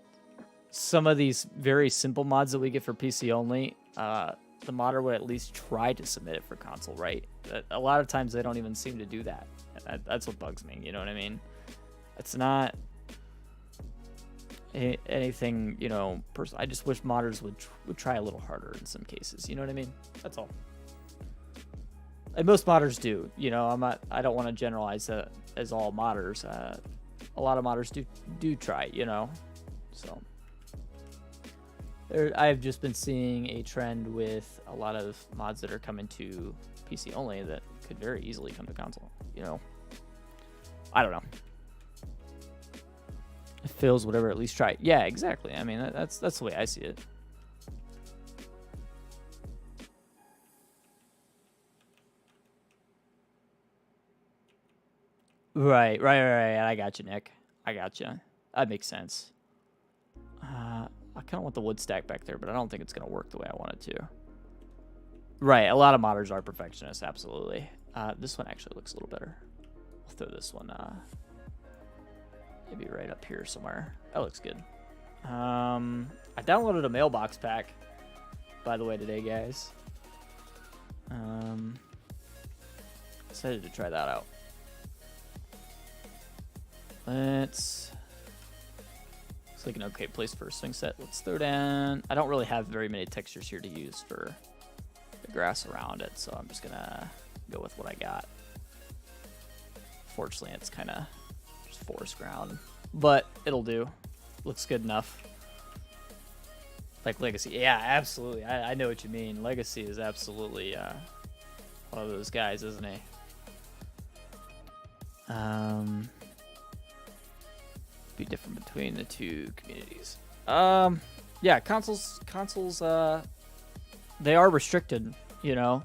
some of these very simple mods that we get for PC only, the modder would at least try to submit it for console, right? A lot of times they don't even seem to do that. That's what bugs me. You know what I mean? It's not anything, you know, I just wish modders would try a little harder in some cases. You know what I mean? That's all. And most modders do. You know, I don't want to generalize that as all modders. A lot of modders do try. You know, so I've just been seeing a trend with a lot of mods that are coming to PC only that could very easily come to console. You know, I don't know. It fails, whatever, at least try it. Yeah, exactly. I mean, that's the way I see it. Right. I got you, Nick. I got you. That makes sense. I kind of want the wood stack back there, but I don't think it's going to work the way I want it to. Right, a lot of modders are perfectionists, absolutely. This one actually looks a little better. I'll throw this one maybe right up here somewhere. That looks good. I downloaded a mailbox pack, by the way, today, guys. Excited to try that out. Looks like an okay place for a swing set. Let's throw down. I don't really have very many textures here to use for the grass around it, so I'm just gonna go with what I got. Fortunately, it's kind of just forest ground, but it'll do. Looks good enough. Like Legacy, yeah, absolutely. I know what you mean. Legacy is absolutely one of those guys, isn't he? Be different between the two communities. Yeah, consoles they are restricted, you know.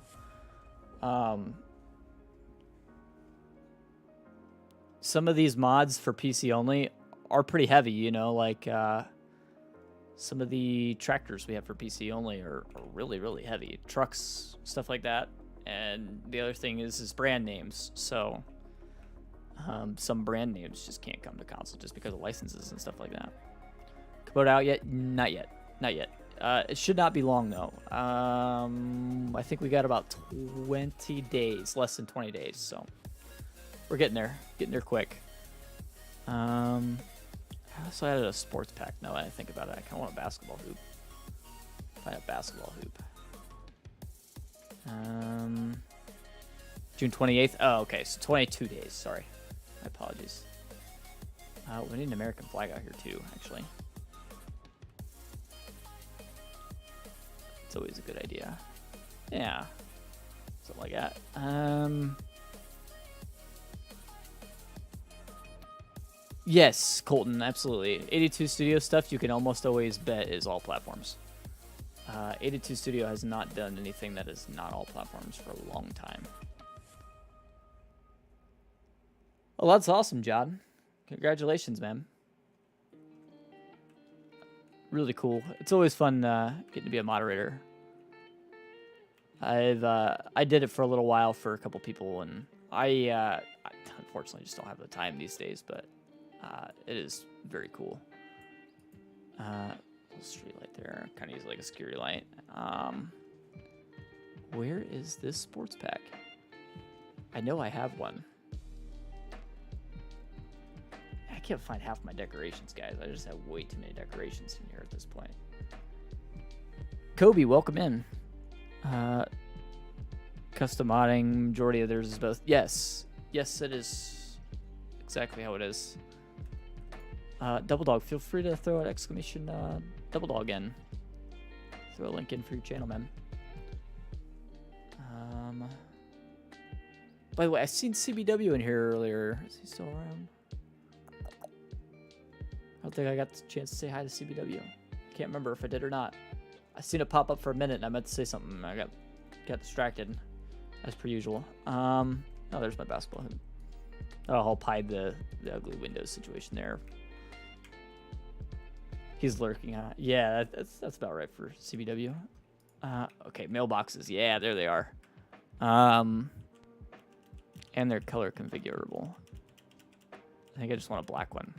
Some of these mods for PC only are pretty heavy, you know, like some of the tractors we have for PC only are really, really heavy. Trucks, stuff like that. And the other thing is brand names. So some brand names just can't come to console just because of licenses and stuff like that. Kabod out yet? Not yet. Not yet. It should not be long, though. I think we got about 20 days, less than 20 days, so we're getting there quick. I also added a sports pack now that I think about it. I kind of want a basketball hoop. Find a basketball hoop. June 28th? Oh, okay, so 22 days, sorry. My apologies. We need an American flag out here, too, actually. It's always a good idea. Yeah. Something like that. Yes, Colton, absolutely. 82 Studio stuff you can almost always bet is all platforms. 82 Studio has not done anything that is not all platforms for a long time. Well, that's awesome, John. Congratulations, man. Really cool. It's always fun getting to be a moderator. I did it for a little while for a couple people, and I unfortunately just don't have the time these days, but it is very cool. Little street light there. Kind of use like a security light. Where is this sports pack? I know I have one. I can't find half my decorations, guys. I just have way too many decorations in here at this point. Kobe, welcome in. Custom modding, majority of theirs is both. Yes, it is exactly how it is. Double Dog, feel free to throw an exclamation Double Dog in. Throw a link in for your channel, man. By the way, I seen CBW in here earlier. Is he still around? I don't think I got the chance to say hi to CBW. Can't remember if I did or not. I seen it pop up for a minute and I meant to say something. I got distracted, as per usual. Oh, there's my basketball hoop. I'll help hide the ugly Windows situation there. He's lurking. Yeah, that's about right for CBW. Okay, mailboxes. Yeah, there they are. And they're color configurable. I think I just want a black one.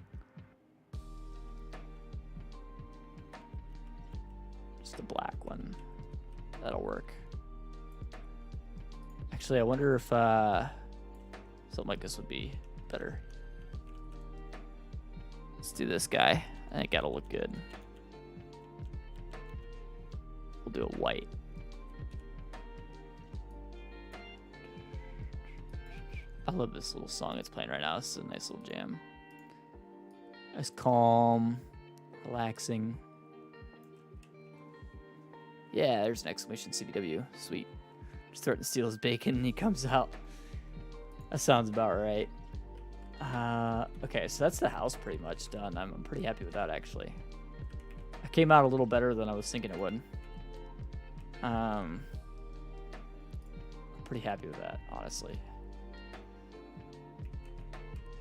Just a black one. That'll work. Actually, I wonder if something like this would be better. Let's do this guy. I think that'll look good. We'll do a white. I love this little song it's playing right now. This is a nice little jam. Nice, calm, relaxing. Yeah, there's an exclamation CBW. Sweet. Just starting to steal his bacon and he comes out. That sounds about right. Okay, so that's the house pretty much done. I'm pretty happy with that, actually. It came out a little better than I was thinking it would. I'm pretty happy with that, honestly.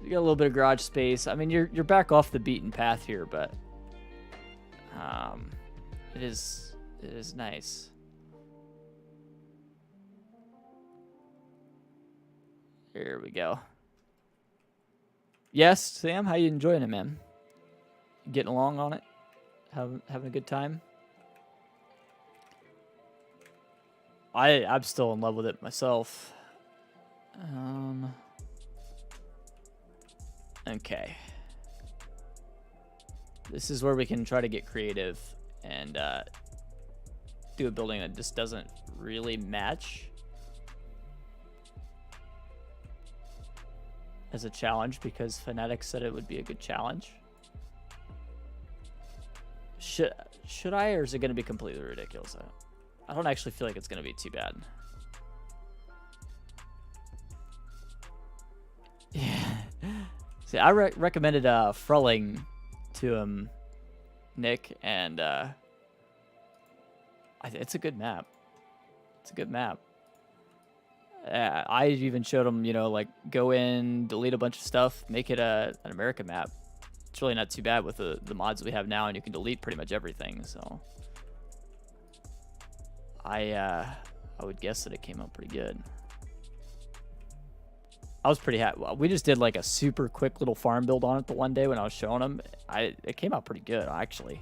You got a little bit of garage space. I mean, you're back off the beaten path here, but it is nice. Here we go. Yes, Sam, how you enjoying it, man? Getting along on it? Having a good time? I'm still in love with it myself. Okay. This is where we can try to get creative and do a building that just doesn't really match as a challenge, because Fanatics said it would be a good challenge. Should I, or is it going to be completely ridiculous? I don't actually feel like it's going to be too bad. Yeah. See, I recommended Frelling to him, Nick, and it's a good map. It's a good map. I even showed him, you know, like go in, delete a bunch of stuff, make it an America map. It's really not too bad with the mods we have now, and you can delete pretty much everything. So I would guess that it came out pretty good. I was pretty happy. Well, we just did like a super quick little farm build on it the one day when I was showing him. It came out pretty good, actually.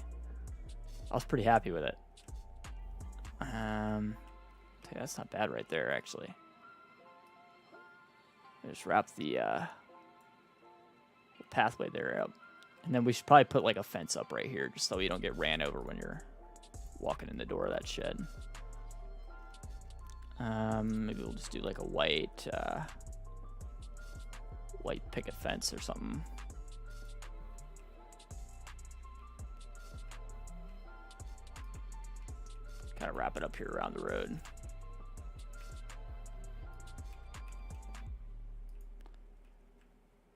I was pretty happy with it. That's not bad right there, actually. Just wrap the pathway there up. And then we should probably put like a fence up right here just so you don't get ran over when you're walking in the door of that shed. Maybe we'll just do like a white picket fence or something. Kind of wrap it up here around the road.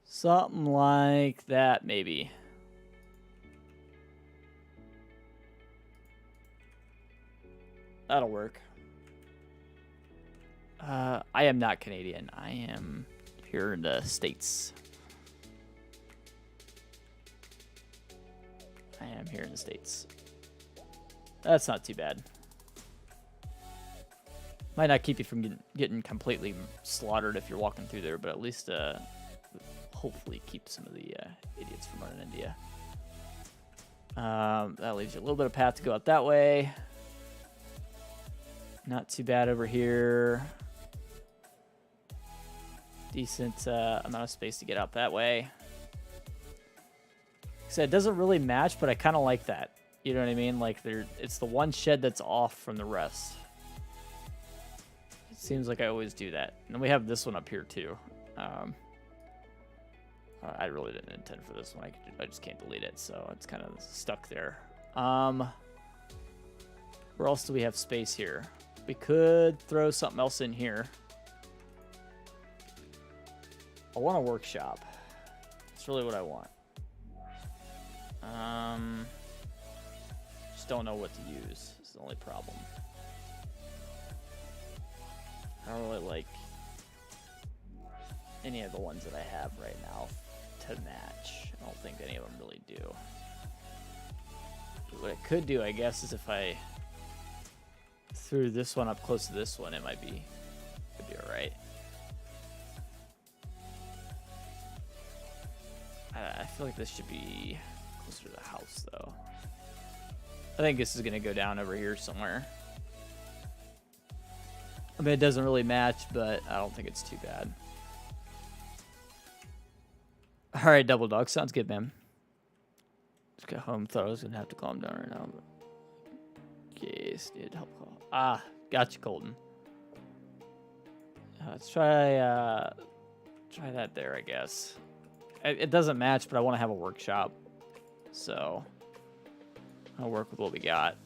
Something like that, maybe. That'll work. I am not Canadian. I am here in the States. I am here in the States. That's not too bad. Might not keep you from getting completely slaughtered if you're walking through there, but at least hopefully keep some of the idiots from running into you. That leaves you a little bit of path to go out that way. Not too bad over here. Decent amount of space to get out that way. So it doesn't really match, but I kind of like that. You know what I mean? Like it's the one shed that's off from the rest. It seems like I always do that. And then we have this one up here too. I really didn't intend for this one. I just can't delete it, so it's kind of stuck there. Where else do we have space here? We could throw something else in here. I want a workshop. That's really what I want. Just don't know what to use. It's the only problem. I don't really like any of the ones that I have right now to match. I don't think any of them really do. What I could do, I guess, is if I threw this one up close to this one, it could be all right. I feel like this should be closer to the house, though. I think this is going to go down over here somewhere. I mean, it doesn't really match, but I don't think it's too bad. All right, Double Dog. Sounds good, man. Just got home. Thought I was going to have to calm down right now. But... Yes, did help call. Ah, gotcha, Colton. Let's try that there, I guess. It doesn't match, but I want to have a workshop. So I'll work with what we got.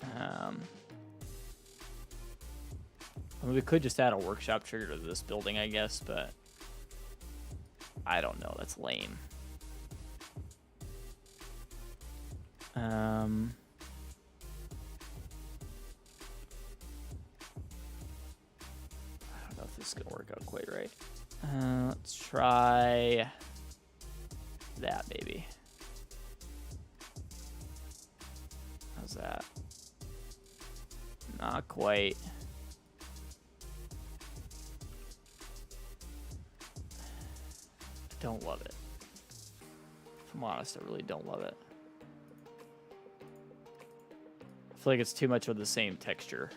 I mean, we could just add a workshop trigger to this building, I guess, but I don't know. That's lame. I don't know if this is going to work out quite right. Let's try that, maybe. How's that? Not quite. I don't love it. If I'm honest, I really don't love it. I feel like it's too much of the same texture.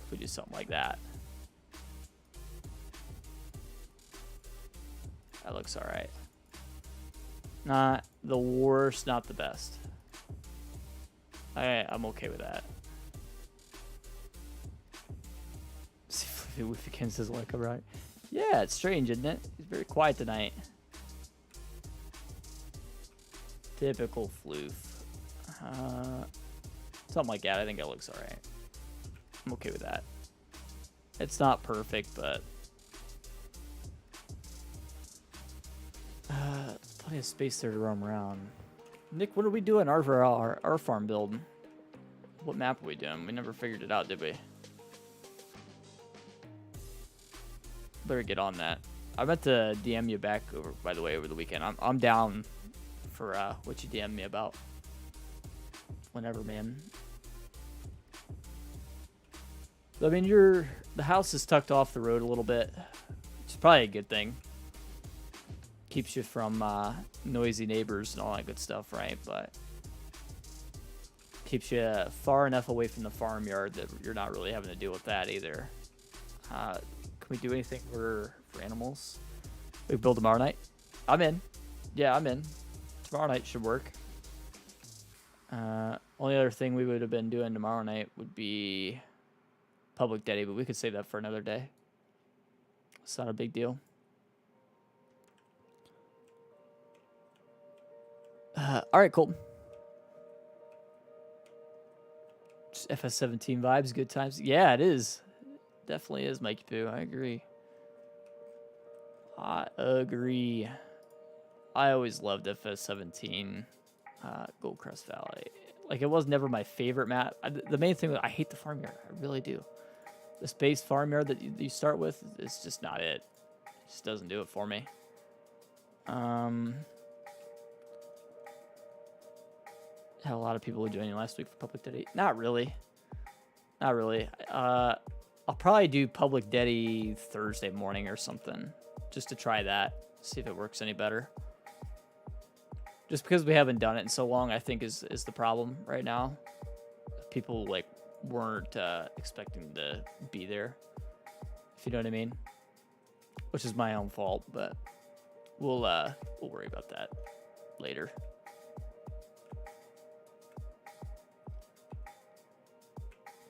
If we do something like that. That looks alright. Not the worst, not the best. I'm okay with that. See if he can says like alright. Yeah, it's strange, isn't it? He's very quiet tonight. Typical floof. Something like that. I think it looks alright. I'm okay with that. It's not perfect, but there's plenty of space there to roam around. Nick, what are we doing our farm build? What map are we doing? We never figured it out, did we? Better get on that. I meant to DM you back over, by the way, over the weekend. I'm down for what you DM me about. Whenever, man. I mean, the house is tucked off the road a little bit, which is probably a good thing. Keeps you from noisy neighbors and all that good stuff, right? But keeps you far enough away from the farmyard that you're not really having to deal with that either. Can we do anything for animals? We build tomorrow night? I'm in. Yeah, I'm in. Tomorrow night should work. Only other thing we would have been doing tomorrow night would be public daddy, but we could save that for another day. It's not a big deal. All right, Colton. Just FS17 vibes, good times. Yeah, it is. Definitely is, Mikey Poo. I agree. I agree. I always loved FS17 Goldcrest Valley. Like, it was never my favorite map. The main thing was I hate the farmyard. I really do. The space farmyard that you start with is just not it. It just doesn't do it for me. Had a lot of people joining last week for Public Daddy. Not really. Not really. I'll probably do Public Daddy Thursday morning or something. Just to try that. See if it works any better. Just because we haven't done it in so long, I think is the problem right now. People like weren't expecting to be there. If you know what I mean. Which is my own fault, but we'll worry about that later.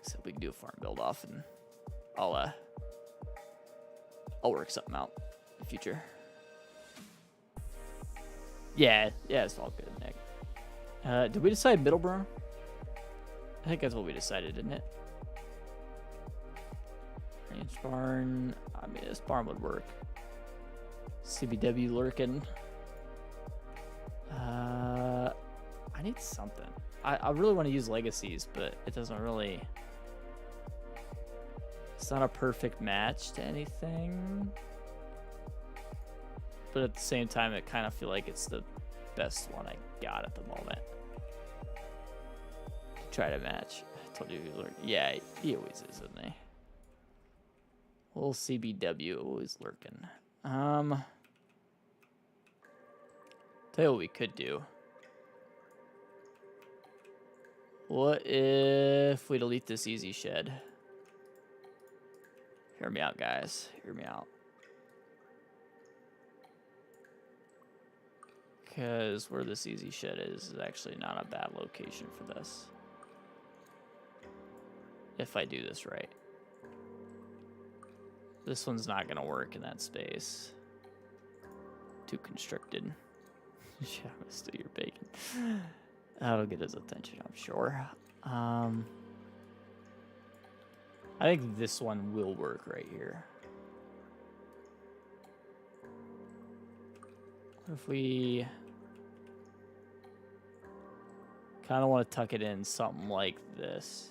So we can do a farm build off, and I'll work something out in the future. Yeah, it's all good, Nick. Did we decide Middleborough? I think that's what we decided, didn't it? Ranch barn. I mean, this barn would work. CBW lurking. I need something. I really want to use legacies, but it doesn't really. It's not a perfect match to anything. But at the same time, I kind of feel like it's the best one I got at the moment. Try to match. I told you he lurking. Yeah, he always is, isn't he? Little CBW always lurking. Tell you what we could do. What if we delete this easy shed? Hear me out, guys. Hear me out. Because where this easy shed is actually not a bad location for this. If I do this right. This one's not going to work in that space. Too constricted. Yeah, I'm gonna steal your bacon. That'll get his attention, I'm sure. I think this one will work right here. What if we kind of want to tuck it in something like this?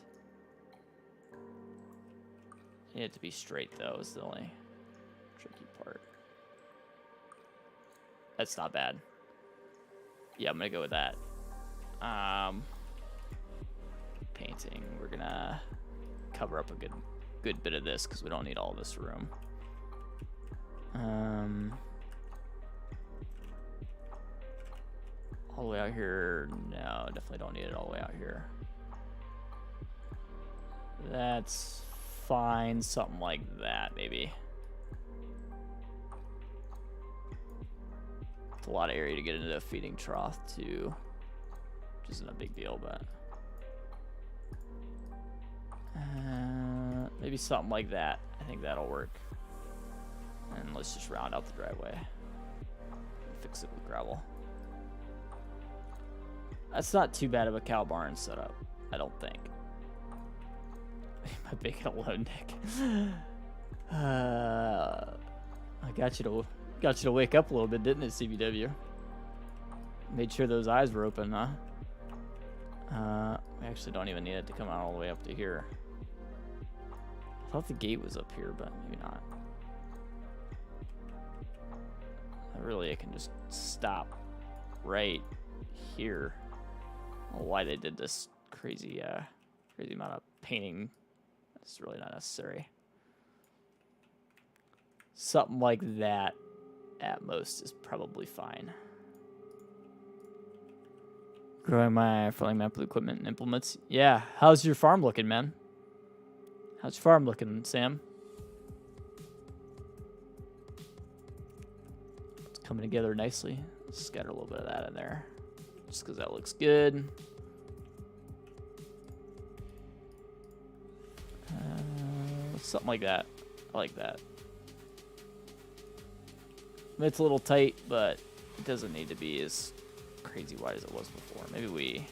Need it to be straight though is the only tricky part. That's not bad. Yeah, I'm gonna go with that. Painting. We're gonna cover up a good bit of this because we don't need all this room. All the way out here. No, definitely don't need it all the way out here. That's fine. Something like that, maybe. It's a lot of area to get into the feeding trough, too. Which isn't a big deal, but... maybe something like that. I think that'll work. And let's just round out the driveway. Fix it with gravel. That's not too bad of a cow barn setup, I don't think. Am I big alone, Nick? I got you to wake up a little bit, didn't it, CBW? Made sure those eyes were open, huh? We actually don't even need it to come out all the way up to here. I thought the gate was up here, but maybe not. Really, I can just stop right here. I don't know why they did this crazy amount of painting. It's really not necessary. Something like that at most is probably fine. Growing my farming map with equipment and implements. Yeah, how's your farm looking, man? How's your farm looking, Sam? It's coming together nicely. Scatter a little bit of that in there, just because that looks good. Something like that. I like that. It's a little tight, but it doesn't need to be as crazy wide as it was before. Maybe we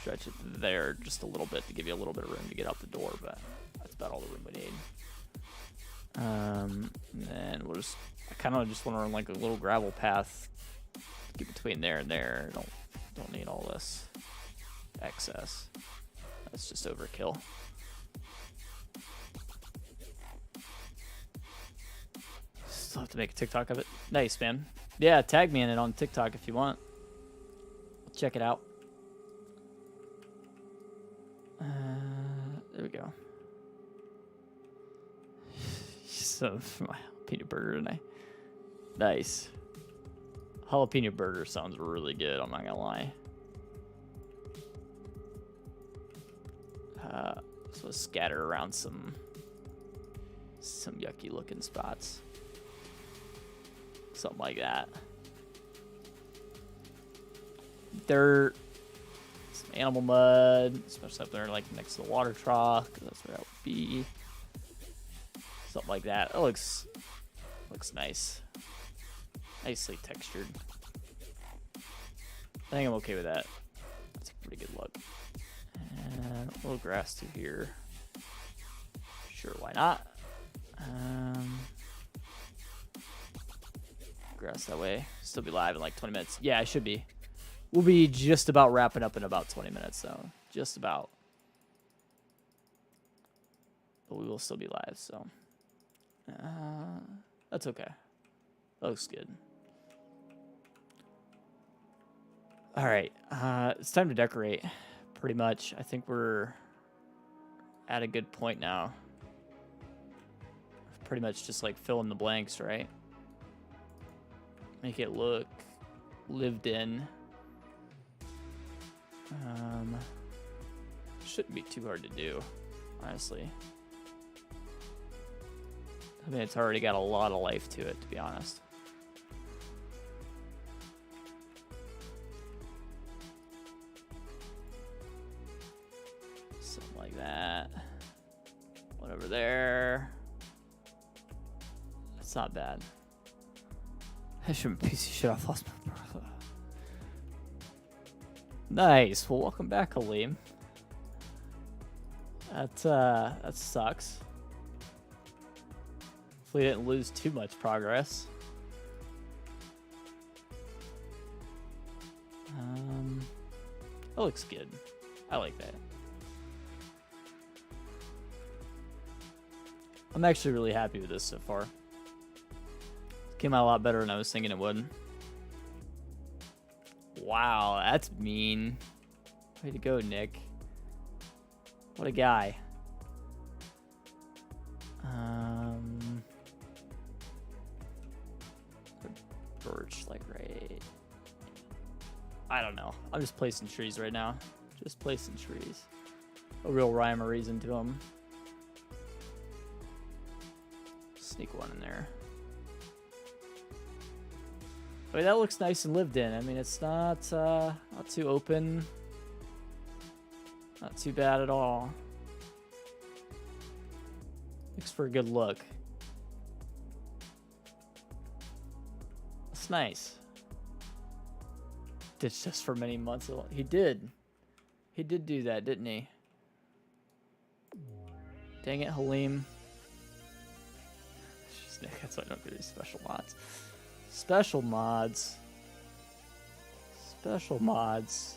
stretch it there just a little bit to give you a little bit of room to get out the door, but that's about all the room we need. And then we'll just, I kind of just want to run like a little gravel path to get between there and there. Don't need all this excess. That's just overkill. Still have to make a TikTok of it. Nice, man. Yeah, tag me in it on TikTok if you want. Check it out. There we go. So, my jalapeno burger tonight. Nice. Jalapeno burger sounds really good, I'm not gonna lie. So let's scatter around some yucky looking spots. Something like that. Dirt, some animal mud, especially up there like next to the water trough, 'cause that's where that would be. Something like that. It looks nice. Nicely textured. I think I'm okay with that. That's a pretty good look. And a little grass through here. Sure, why not? Grass that way. Still be live in like 20 minutes. Yeah, I should be. We'll be just about wrapping up in about 20 minutes, so just about. But we will still be live, so that's okay. That looks good. All right, it's time to decorate. Pretty much, I think we're at a good point now. Pretty much just like fill in the blanks, right? Make it look lived in. Shouldn't be too hard to do, honestly. I mean, it's already got a lot of life to it, to be honest. Something like that. One over there. That's not bad. I shouldn't piece of shit. I've lost my brother. Nice. Well, welcome back, Aleem. That sucks. Hopefully, didn't lose too much progress. That looks good. I like that. I'm actually really happy with this so far. Came out a lot better than I was thinking it would. Wow, that's mean. Way to go, Nick. What a guy. Birch, like, right. I don't know. I'm just placing trees right now. Just placing trees. No real rhyme or reason to them. Sneak one in there. I mean, that looks nice and lived in. I mean, it's not too open. Not too bad at all. Makes for a good look. It's nice. Ditched just for many months. He did. He did do that, didn't he? Dang it, Halim. That's why I don't get these special mods. Special mods. Special mods.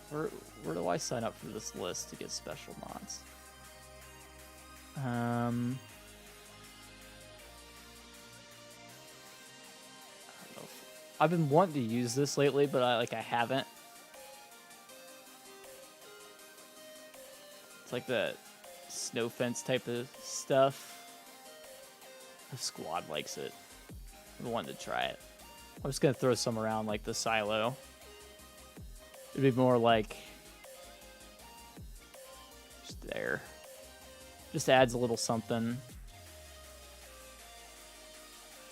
Where do I sign up for this list to get special mods? I don't know I've been wanting to use this lately, but I haven't. It's like the snow fence type of stuff. The squad likes it. I wanted to try it. I'm just gonna throw some around like the silo. It'd be more like just there. Just adds a little something.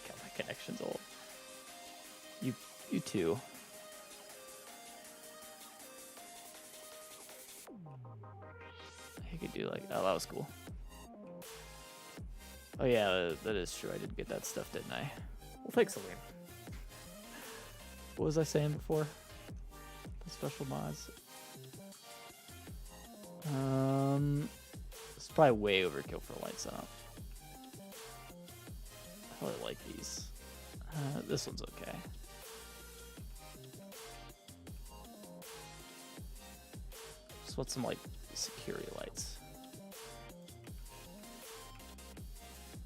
God, my connection's old. You too. You could do like, oh, that was cool. Oh yeah, that is true. I did get that stuff, didn't I? Well, thanks, Salim. What was I saying before? The special mods. It's probably way overkill for a light setup. I really like these. This one's okay. Just want some like security lights.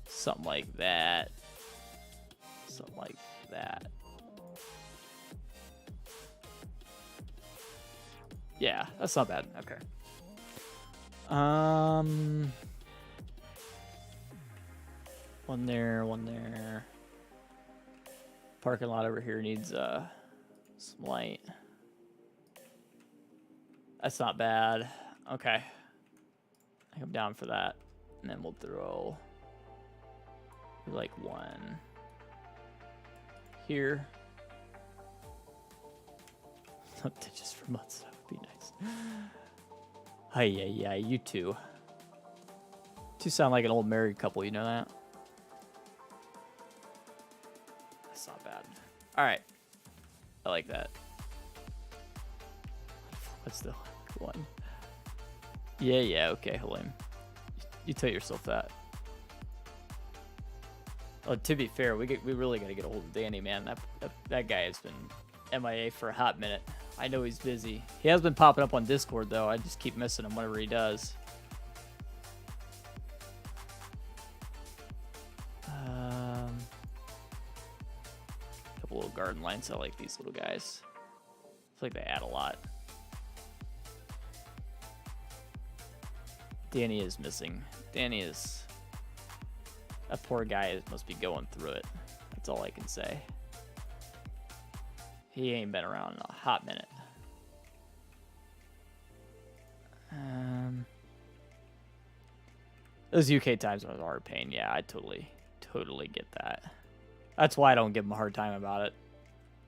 Something like that. Something like that. Yeah, that's not bad. Okay. One there, one there. Parking lot over here needs some light. That's not bad. Okay. I think I'm down for that. And then we'll throw like one here. No ditches for months. That would be nice. Hi, yeah, you two. Two sound like an old married couple, you know that? That's not bad. Alright. I like that. What's the one? Yeah, okay, Halim. You tell yourself that. Oh, to be fair, we really got to get a hold of Danny, man. That guy has been MIA for a hot minute. I know he's busy. He has been popping up on Discord, though. I just keep missing him whenever he does. Couple little garden lights. I like these little guys. I feel like they add a lot. Danny is missing. Danny is... That poor guy must be going through it. That's all I can say. He ain't been around in a hot minute. Those UK times are a hard pain. Yeah, I totally get that. That's why I don't give him a hard time about it.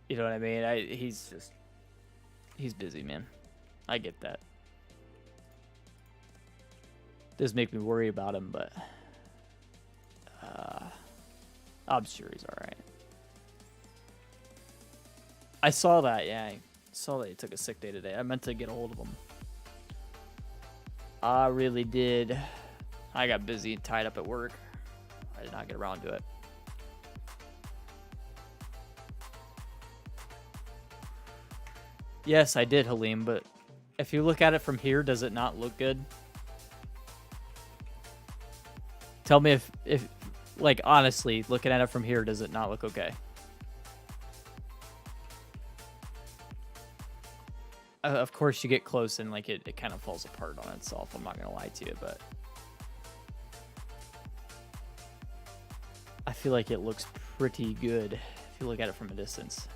You know what I mean? He's busy, man. I get that. Does make me worry about him, but I'm sure he's all right. I saw that, yeah. I saw that he took a sick day today. I meant to get a hold of him. I really did. I got busy and tied up at work. I did not get around to it. Yes, I did, Halim, but if you look at it from here, does it not look good? Tell me if like, honestly, looking at it from here, does it not look okay? Of course, you get close and like it kind of falls apart on itself. I'm not gonna lie to you, but I feel like it looks pretty good if you look at it from a distance.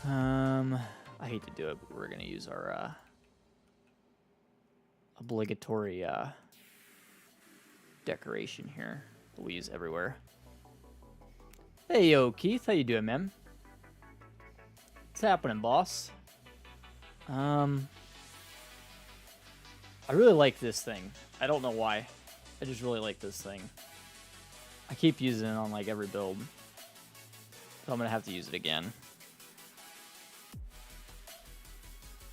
I hate to do it, but we're gonna use our obligatory decoration here that we use everywhere. Hey, yo, Keith, how you doing, man? What's happening, boss? I really like this thing. I don't know why. I just really like this thing. I keep using it on like every build, so I'm gonna have to use it again.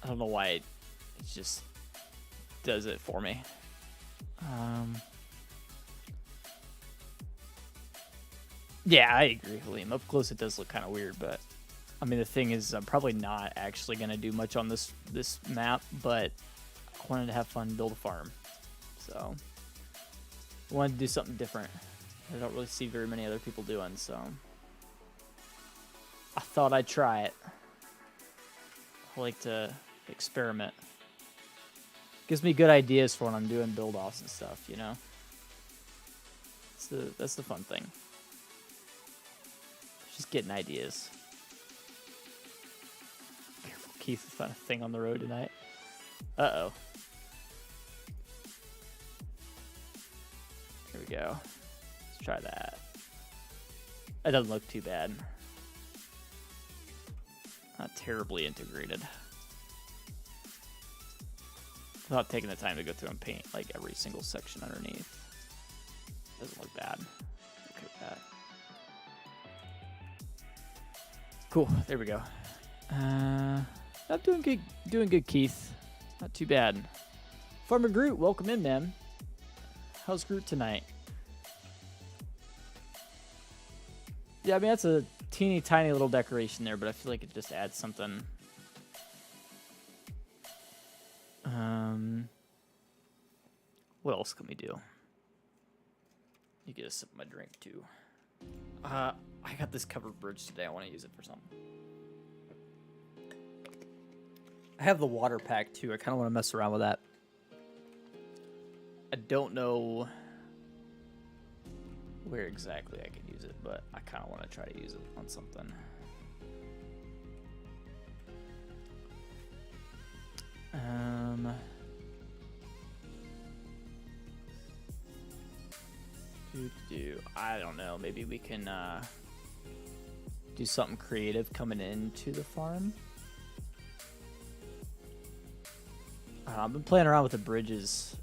I don't know why it just does it for me. Yeah, I agree, Liam. Up close it does look kind of weird, but I mean the thing is I'm probably not actually gonna do much on this map, but I wanted to have fun, build a farm. So I wanted to do something different. I don't really see very many other people doing, so I thought I'd try it. I like to experiment. Gives me good ideas for when I'm doing build-offs and stuff, you know? That's the fun thing. Just getting ideas. Careful, Keith, is found a thing on the road tonight. Uh-oh. Here we go. Let's try that. That doesn't look too bad. Not terribly integrated. Without taking the time to go through and paint like every single section underneath. Doesn't look bad. Okay with that. Cool. There we go. I'm doing good, Keith. Not too bad. Farmer Groot, welcome in, man. How's Groot tonight? Yeah, I mean that's a teeny tiny little decoration there, but I feel like it just adds something. What else can we do? You get a sip of my drink too. I got this covered bridge today. I want to use it for something. I have the water pack too. I kind of want to mess around with that. I don't know where exactly I can use it, but I kind of want to try to use it on something. I don't know. Maybe we can do something creative coming into the farm. I've been playing around with the bridges.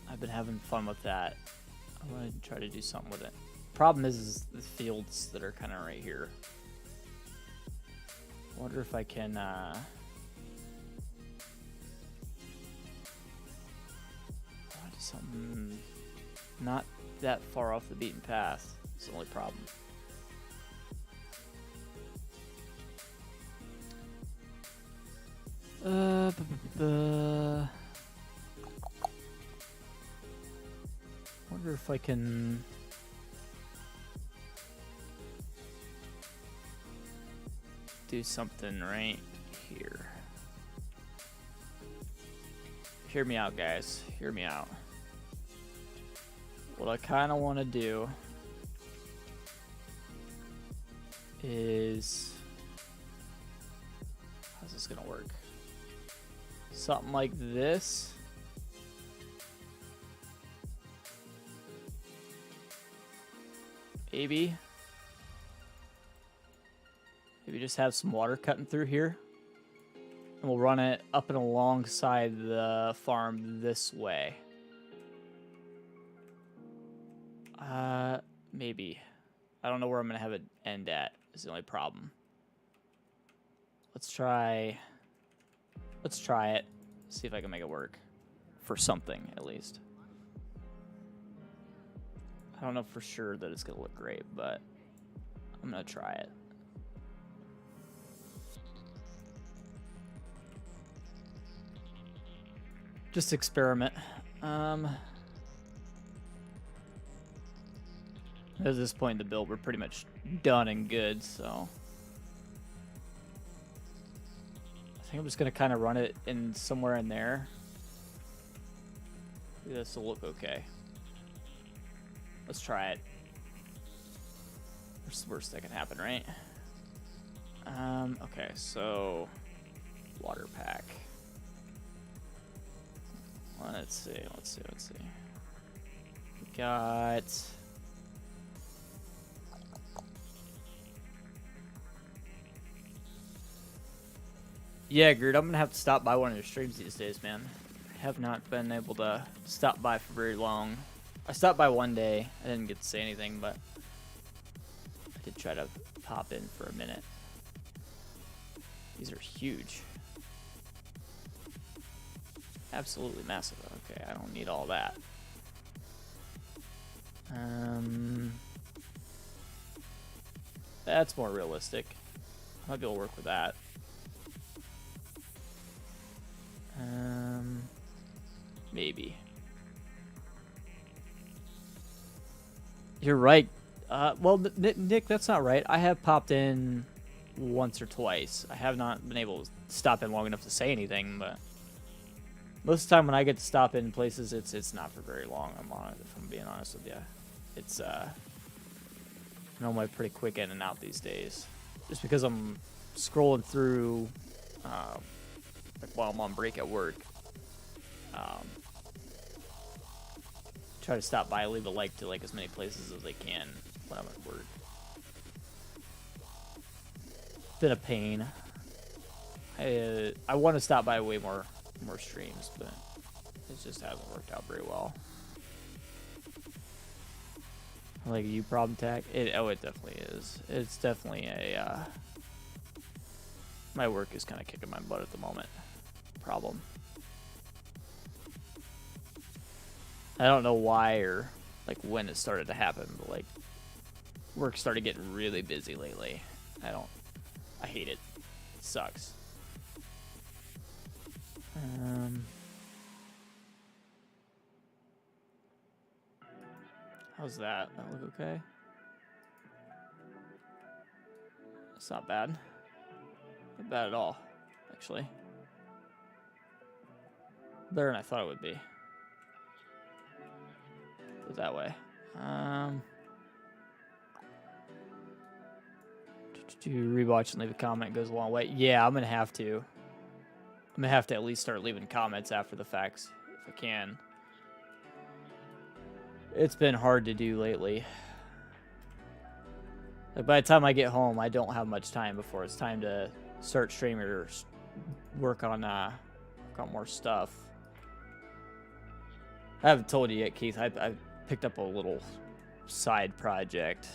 I've been having fun with that. I want to try to do something with it. Problem is the fields that are kind of right here. I wonder if I can do something not that far off the beaten path. It's the only problem. Wonder if I can do something right here. Hear me out, guys. Hear me out. What I kind of want to do is, how's this gonna work? Something like this. Maybe just have some water cutting through here. And we'll run it up and alongside the farm this way. Maybe. I don't know where I'm going to have it end at is the only problem. Let's try it. See if I can make it work. For something, at least. I don't know for sure that it's going to look great, but I'm going to try it. Just experiment. At this point in the build, we're pretty much done and good, so I think I'm just gonna kind of run it in somewhere in there. This will look okay. Let's try it. What's the worst that can happen, right? Okay, so water pack. Let's see. We got yeah, Gert, I'm gonna have to stop by one of your streams these days, man. I have not been able to stop by for very long. I stopped by one day. I didn't get to say anything, but I did try to pop in for a minute. These are huge. Absolutely massive. Okay, I don't need all that. That's more realistic. I might be able to work with that. Maybe. You're right. Well, Nick, that's not right. I have popped in once or twice. I have not been able to stop in long enough to say anything, but most of the time when I get to stop in places, it's not for very long. I'm on it, if I'm being honest with you. It's normally pretty quick in and out these days, just because I'm scrolling through like while I'm on break at work. Try to stop by, leave a like to like as many places as I can when I'm at work. Been a pain. I want to stop by way more streams, but it just hasn't worked out very well. Like a you problem tag? It definitely is. It's definitely a my work is kind of kicking my butt at the moment. Problem. I don't know why or like when it started to happen, but like work started getting really busy lately. I hate it. It sucks. How's that? That look okay? It's not bad. Not bad at all, actually. Better than I thought it would be. Put it that way. To rewatch and leave a comment goes a long way. Yeah, I'm gonna have to. I'm gonna have to at least start leaving comments after the facts if I can. It's been hard to do lately. Like by the time I get home, I don't have much time before it's time to start streaming or work on more stuff. I haven't told you yet, Keith. I picked up a little side project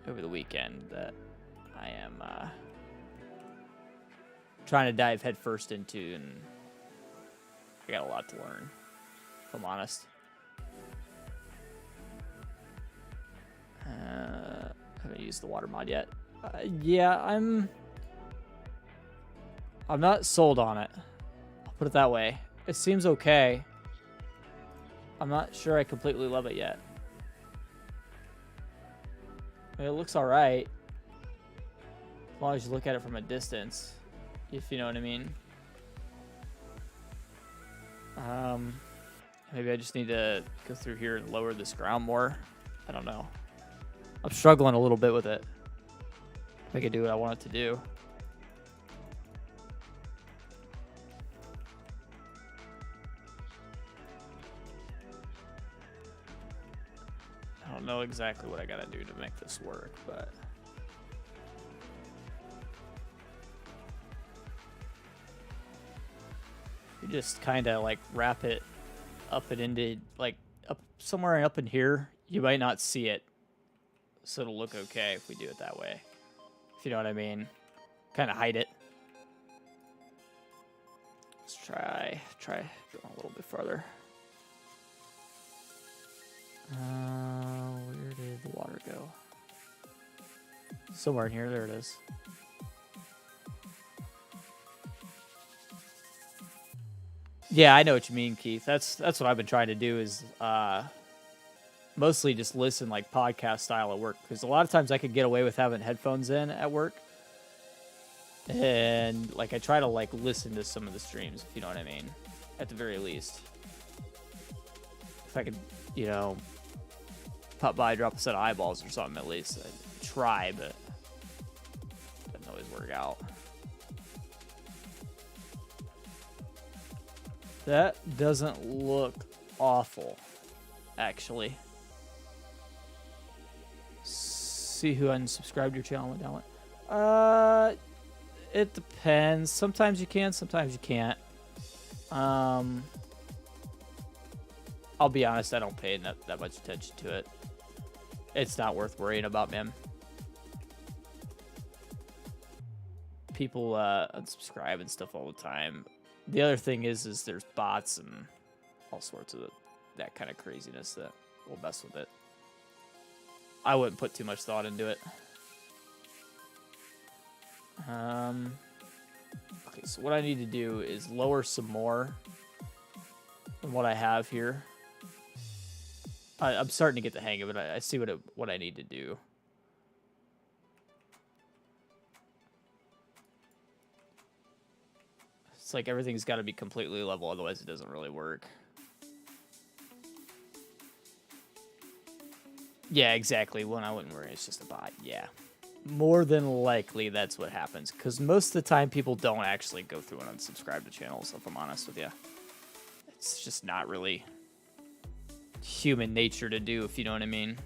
over the weekend that I am trying to dive headfirst into, and I got a lot to learn, if I'm honest. I haven't used the water mod yet. Yeah, I'm not sold on it. I'll put it that way. It seems okay. I'm not sure I completely love it yet. I mean, it looks alright. As long as you look at it from a distance, if you know what I mean. Maybe I just need to go through here and lower this ground more. I don't know. I'm struggling a little bit with it. Make it do what I want it to do. I don't know exactly what I gotta do to make this work, but you just kind of like wrap it up and into like up somewhere up in here. You might not see it, so it'll look okay if we do it that way. If you know what I mean. Kind of hide it. Let's try going a little bit farther. Where did the water go? Somewhere in here. There it is. Yeah, I know what you mean, Keith. That's what I've been trying to do is mostly just listen like podcast style at work, because a lot of times I could get away with having headphones in at work, and like I try to like listen to some of the streams, if you know what I mean, at the very least. If I could, you know, pop by, drop a set of eyeballs or something at least. I'd try, but it doesn't always work out. That doesn't look awful, actually. See who unsubscribed your channel went down. It depends. Sometimes you can, sometimes you can't. I'll be honest, I don't pay that much attention to it. It's not worth worrying about, man. People unsubscribe and stuff all the time. The other thing is there's bots and all sorts of that kind of craziness that will mess with it. I wouldn't put too much thought into it. Okay, so what I need to do is lower some more than what I have here. I'm starting to get the hang of it. I see what I need to do. It's like everything's got to be completely level, otherwise it doesn't really work. Yeah, exactly. One, I wouldn't worry. It's just a bot. Yeah. More than likely, that's what happens. Because most of the time, people don't actually go through and unsubscribe to channels, if I'm honest with you. It's just not really human nature to do, if you know what I mean.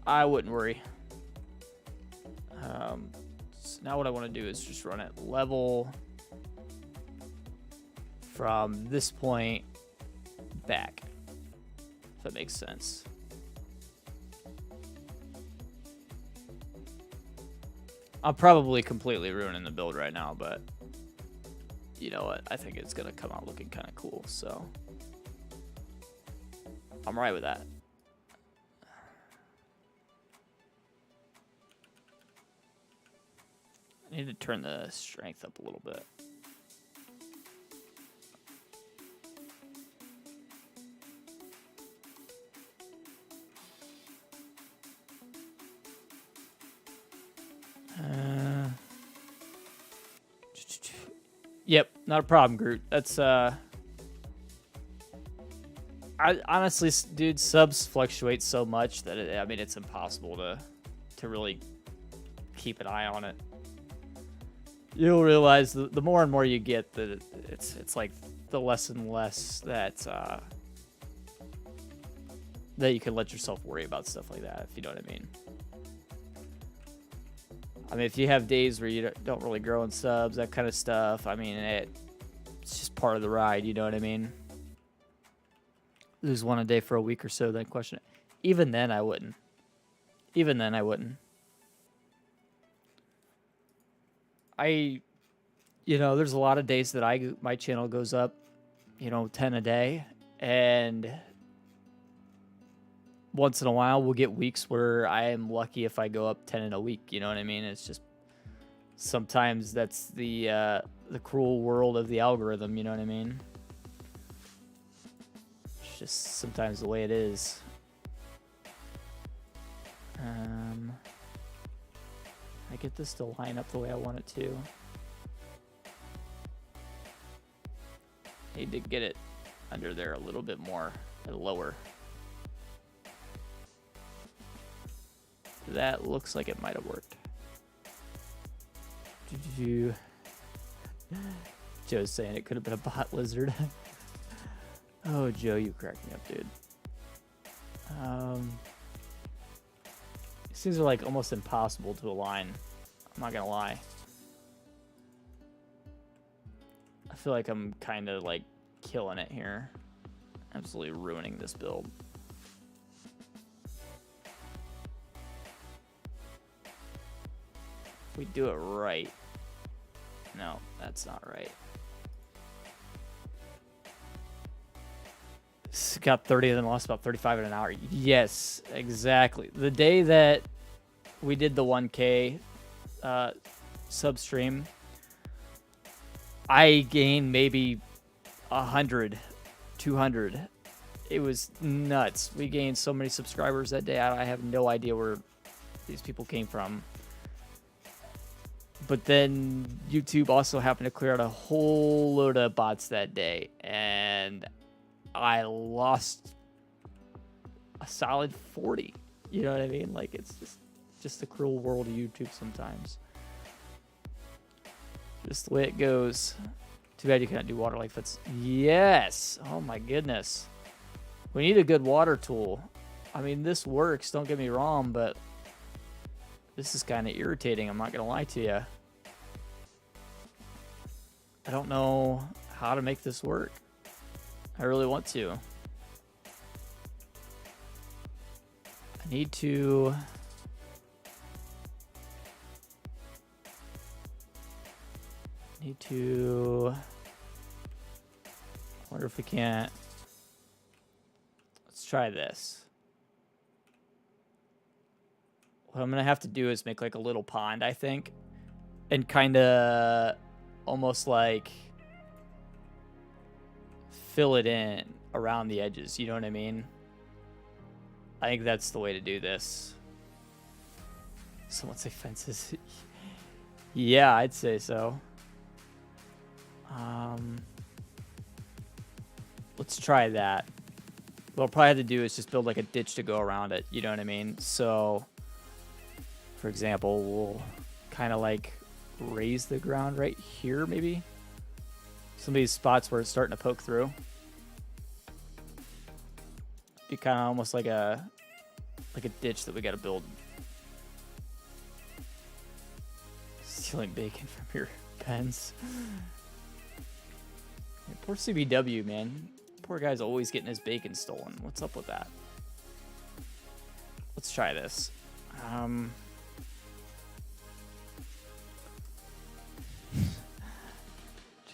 I wouldn't worry. So now what I want to do is just run it level from this point back, if that makes sense. I'm probably completely ruining the build right now, but you know what? I think it's going to come out looking kind of cool, so I'm right with that. I need to turn the strength up a little bit. Yep, not a problem, Groot. That's I honestly, dude, subs fluctuate so much that I mean it's impossible to really keep an eye on it. You'll realize the more and more you get that it's like the less and less that you can let yourself worry about stuff like that, if you know what I mean. I mean, if you have days where you don't really grow in subs, that kind of stuff, I mean, it's just part of the ride, you know what I mean? Lose one a day for a week or so, then question it. Even then, I wouldn't. Even then, I wouldn't. You know, there's a lot of days that my channel goes up, you know, 10 a day, and once in a while we'll get weeks where I am lucky if I go up 10 in a week, you know what I mean? It's just sometimes that's the cruel world of the algorithm, you know what I mean? It's just sometimes the way it is. I get this to line up the way I want it to. Need to get it under there a little bit more and lower. That looks like it might have worked. Joe's saying it could have been a bot lizard. Oh, Joe, you cracked me up, dude. These things are like almost impossible to align. I'm not gonna lie. I feel like I'm kind of like killing it here. Absolutely ruining this build. If we do it right. No, that's not right. Got 30 and then lost about 35 in an hour. Yes, exactly. The day that we did the 1K sub stream, I gained maybe 100, 200. It was nuts. We gained so many subscribers that day. I have no idea where these people came from. But then YouTube also happened to clear out a whole load of bots that day. And I lost a solid 40. You know what I mean? Like, it's just the cruel world of YouTube sometimes. Just the way it goes. Too bad you can't do water like that's... Yes! Oh my goodness. We need a good water tool. I mean, this works, don't get me wrong, but this is kind of irritating, I'm not going to lie to you. I don't know how to make this work. I really want to. I need to... I wonder if we can't... Let's try this. What I'm gonna have to do is make like a little pond, I think, and kind of almost like fill it in around the edges. You know what I mean? I think that's the way to do this. Someone say fences. Yeah, I'd say so. Let's try that. What I'll probably have to do is just build like a ditch to go around it. You know what I mean? So, for example, we'll kind of like raise the ground right here, maybe. Some of these spots where it's starting to poke through. Be kind of almost like a ditch that we got to build. Stealing bacon from your pens. Yeah, poor CBW, man. Poor guy's always getting his bacon stolen. What's up with that? Let's try this.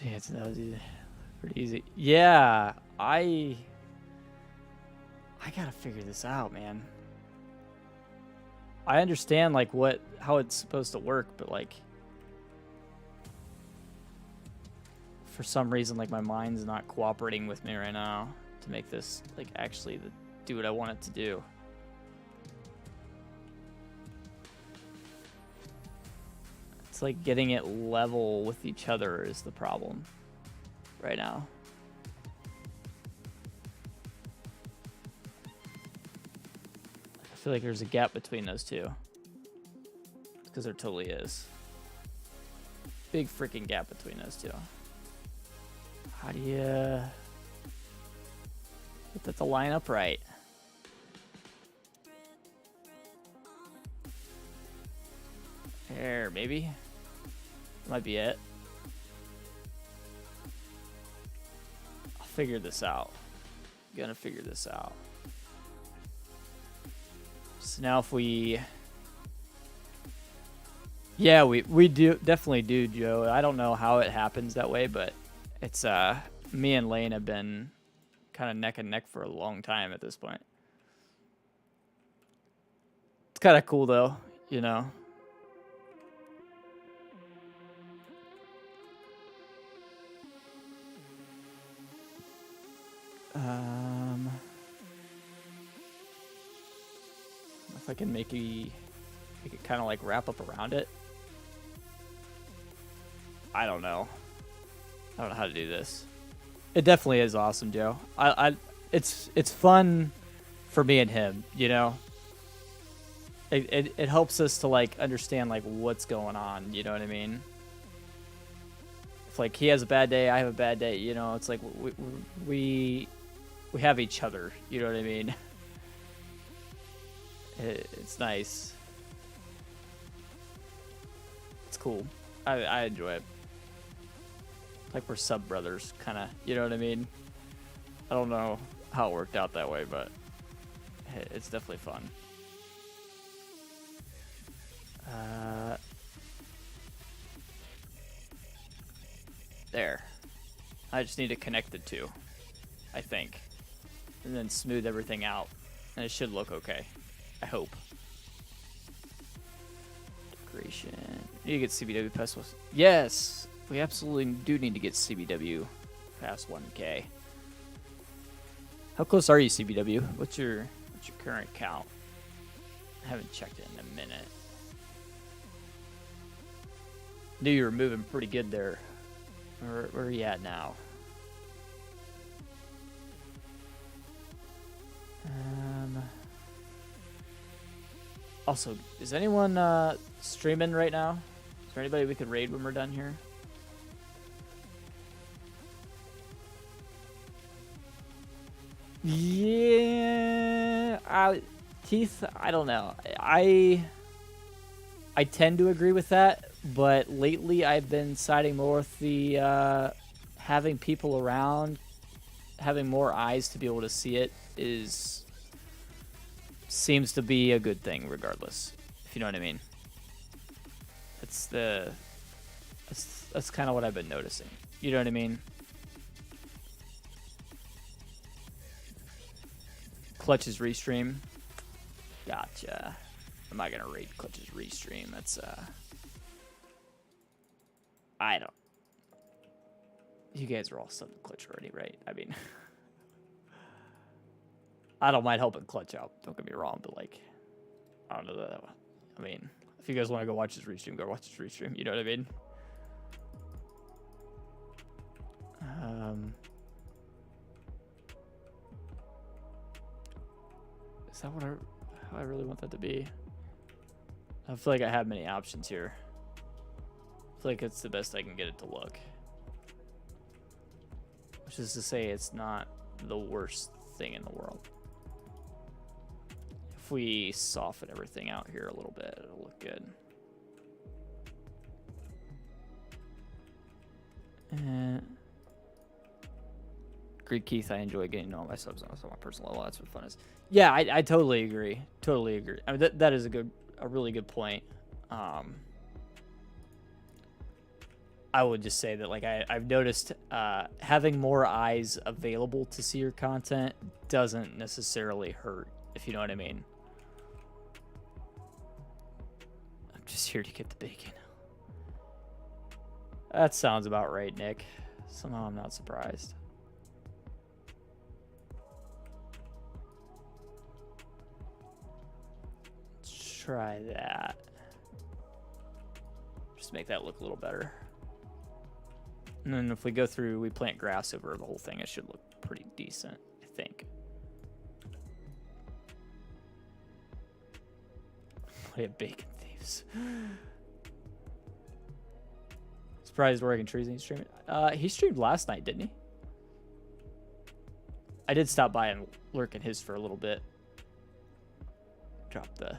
Gee, it's pretty easy. Yeah, I gotta figure this out, man. I understand like how it's supposed to work, but like for some reason like my mind's not cooperating with me right now to make this like actually do what I want it to do. It's like getting it level with each other is the problem right now. I feel like there's a gap between those two. Because there totally is. Big freaking gap between those two. How do you get that to line up right? There, maybe. Might be it. I'll figure this out. Gonna figure this out. So now if we... Yeah, we definitely do, Joe. I don't know how it happens that way, but it's me and Lane have been kind of neck and neck for a long time at this point. It's kind of cool though, you know. If I can make it kind of like wrap up around it. I don't know. I don't know how to do this. It definitely is awesome, Joe. It's fun for me and him, you know. It helps us to like understand like what's going on, you know what I mean? If like he has a bad day, I have a bad day, you know, it's like we have each other, you know what I mean? It's nice. It's cool. I enjoy it. Like we're sub brothers, kind of. You know what I mean? I don't know how it worked out that way, but it's definitely fun. There. I just need to connect the two, I think, and then smooth everything out, and it should look okay. I hope. Decoration. You get CBW pessimist. Yes. We absolutely do need to get CBW past 1K. How close are you, CBW? What's your current count? I haven't checked it in a minute. Knew you were moving pretty good there. Where are you at now? Also, is anyone streaming right now? Is there anybody we could raid when we're done here? Yeah, Teeth. I don't know. I tend to agree with that, but lately I've been siding more with the having people around, having more eyes to be able to see it seems to be a good thing, regardless. If you know what I mean. That's kind of what I've been noticing. You know what I mean? Clutch's restream. Gotcha. I'm not gonna rate Clutch's restream. That's I don't. You guys are all subbed to Clutch already, right? I mean, I don't mind helping Clutch out. Don't get me wrong, but like, I don't know that. I mean, if you guys want to go watch his restream, go watch his restream. You know what I mean? Is that how I really want that to be? I feel like I have many options here. I feel like it's the best I can get it to look. Which is to say, it's not the worst thing in the world. If we soften everything out here a little bit, it'll look good. Greek Keith, I enjoy getting all my subs on my personal level. That's what fun is. Yeah, I totally agree. Totally agree. I mean, that is a really good point. I would just say that, like, I've noticed having more eyes available to see your content doesn't necessarily hurt, if you know what I mean. I'm just here to get the bacon. That sounds about right, Nick. Somehow I'm not surprised. Let's try that. Just make that look a little better. And then if we go through, we plant grass over the whole thing, it should look pretty decent, I think. We have bacon thieves. Surprised Oregon Trees ain't streaming. He streamed last night, didn't he? I did stop by and lurk in his for a little bit. Drop the...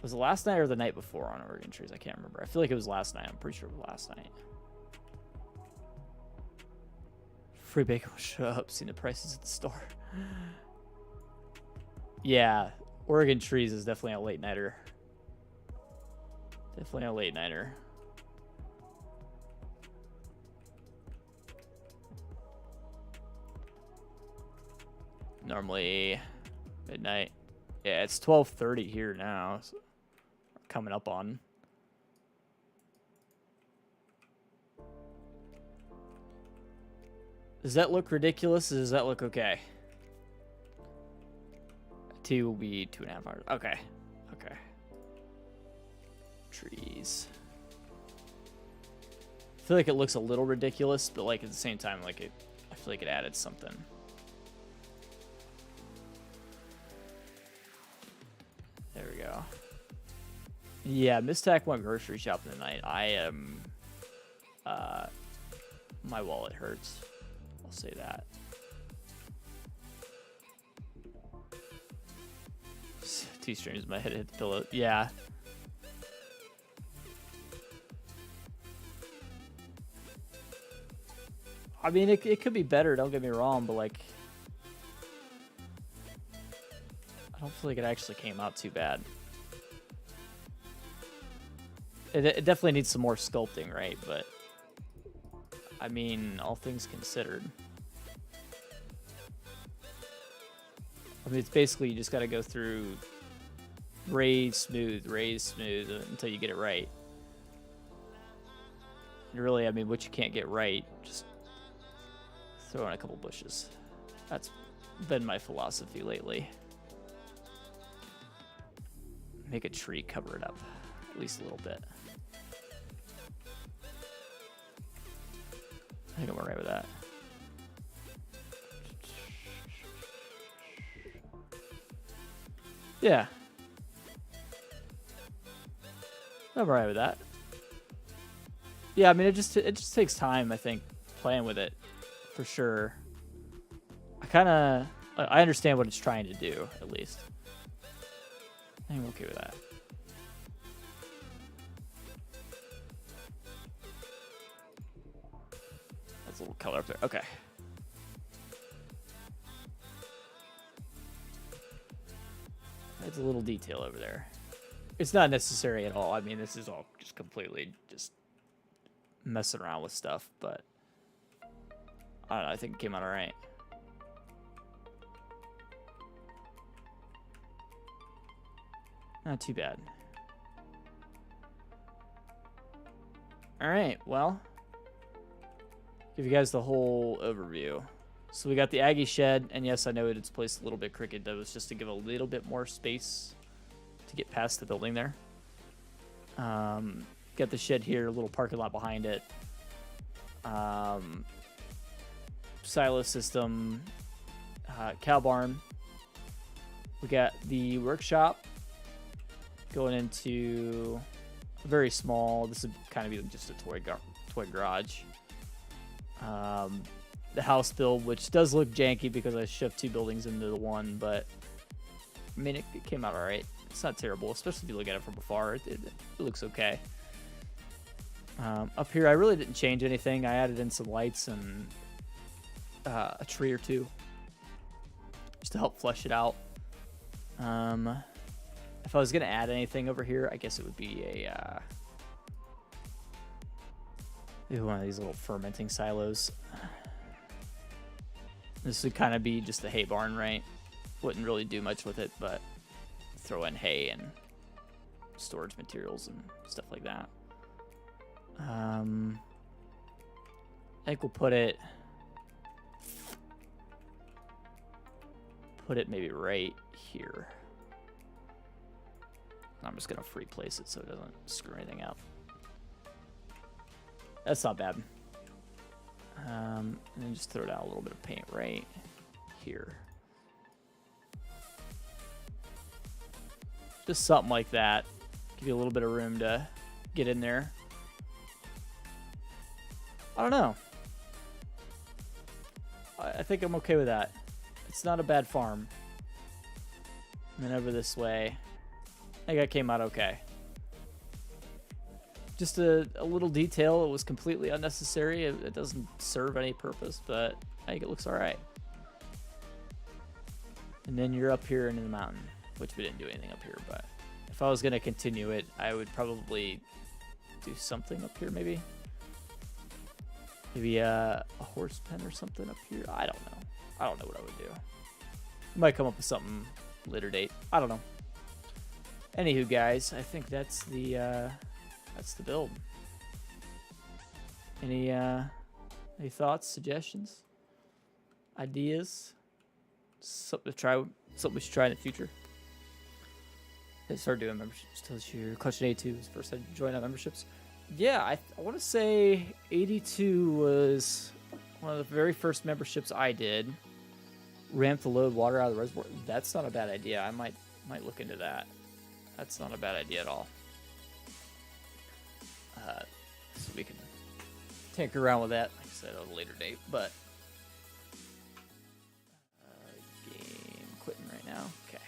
Was it last night or the night before on Oregon Trees? I can't remember. I feel like it was last night. I'm pretty sure it was last night. Free bacon will show up. Seen the prices at the store. Yeah, Oregon Trees is definitely a late nighter. Definitely a late nighter. Normally midnight. Yeah, it's 12:30 here now. So coming up on. Does that look ridiculous? Or does that look okay? 2 will be 2.5 hours. Okay. Okay. Trees. I feel like it looks a little ridiculous, but like at the same time, like I feel like it added something. There we go. Yeah, Mistac went grocery shopping tonight. I am my wallet hurts. I'll say that. T-strings, my head hit the pillow. Yeah. I mean, it could be better, don't get me wrong, but like, I don't feel like it actually came out too bad. It definitely needs some more sculpting, right? But I mean, all things considered, I mean, it's basically you just got to go through raise smooth until you get it right. And really, I mean, what you can't get right, just throw in a couple bushes. That's been my philosophy lately. Make a tree cover it up, at least a little bit. I think I'm alright with that. Yeah. I'm alright with that. Yeah, I mean, it just takes time, I think, playing with it, for sure. I understand what it's trying to do, at least. I'm okay with that. That's a little color up there. Okay. That's a little detail over there. It's not necessary at all. I mean, this is all just completely just messing around with stuff, but I don't know. I think it came out all right. Not too bad. All right, well, give you guys the whole overview. So we got the Aggie shed, and yes, I know it's placed a little bit crooked. That was just to give a little bit more space to get past the building there. Got the shed here, a little parking lot behind it. Silo system, cow barn. We got the workshop going into very small. This would kind of be just a toy garage. The house build, which does look janky because I shoved 2 buildings into the one, but I mean, it came out all right. It's not terrible, especially if you look at it from afar. It looks okay. Up here, I really didn't change anything. I added in some lights and a tree or 2 just to help flesh it out. If I was going to add anything over here, I guess it would be maybe one of these little fermenting silos. This would kind of be just the hay barn, right? Wouldn't really do much with it, but throw in hay and storage materials and stuff like that. I think we'll put it maybe right here. I'm just gonna free place it so it doesn't screw anything up. That's not bad. And then just throw down a little bit of paint right here. Just something like that. Give you a little bit of room to get in there. I don't know. I think I'm okay with that. It's not a bad farm. And then over this way, I think I came out okay. Just a little detail. It was completely unnecessary. It doesn't serve any purpose, but I think it looks all right. And then you're up here into the mountain, which we didn't do anything up here, but if I was going to continue it, I would probably do something up here maybe. Maybe a horse pen or something up here. I don't know. I don't know what I would do. I might come up with something later date. I don't know. Anywho, guys, I think that's the build. Any thoughts, suggestions, ideas? Something to try. Something we should try in the future. I started doing memberships till this year. Question 82 was the first I joined on memberships. Yeah, I want to say 82 was one of the very first memberships I did. Ramp to load water out of the reservoir. That's not a bad idea. I might look into that. That's not a bad idea at all. So we can tinker around with that, like I said, at a later date. But game quitting right now. Okay.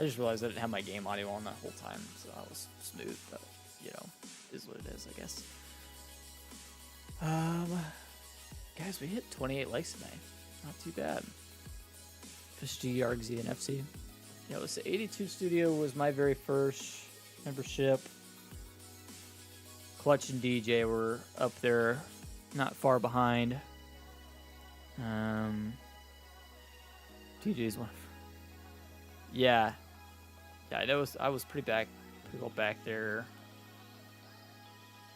I just realized I didn't have my game audio on the whole time, so I was smooth. But you know, is what it is, I guess. Guys, we hit 28 likes tonight. Not too bad. Fish G, RGZ, and FC. Yeah, it was the 82 Studio was my very first membership. Clutch and DJ were up there, not far behind. DJ's one. Yeah, I know. I was pretty well back there.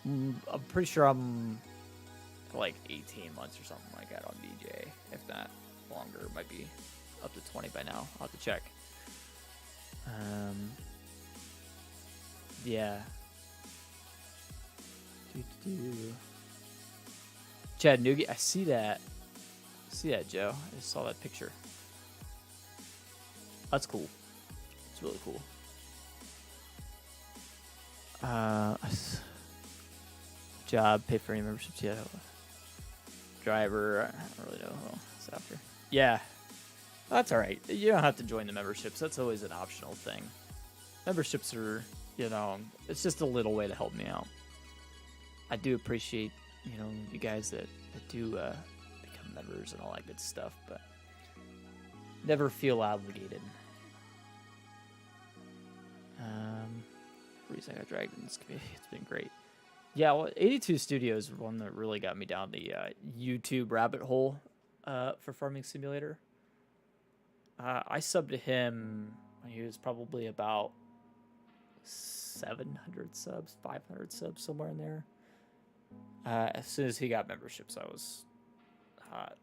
I'm pretty sure I'm like 18 months or something like that on DJ, if not longer. Might be up to 20 by now. I'll have to check. Yeah. Chattanooga, I see that. See that, Joe? I just saw that picture. That's cool. It's really cool. Job, pay for any memberships yet? Driver, I don't really know. Well, it's after. Yeah, that's all right. You don't have to join the memberships. That's always an optional thing. Memberships are, you know, it's just a little way to help me out. I do appreciate, you know, you guys that do become members and all that good stuff, but never feel obligated. Reason I got dragged in this community, it's been great. Yeah, well, 82 Studios is one that really got me down the YouTube rabbit hole for Farming Simulator. I subbed to him when he was probably about 700 subs, 500 subs, somewhere in there. As soon as he got memberships, I was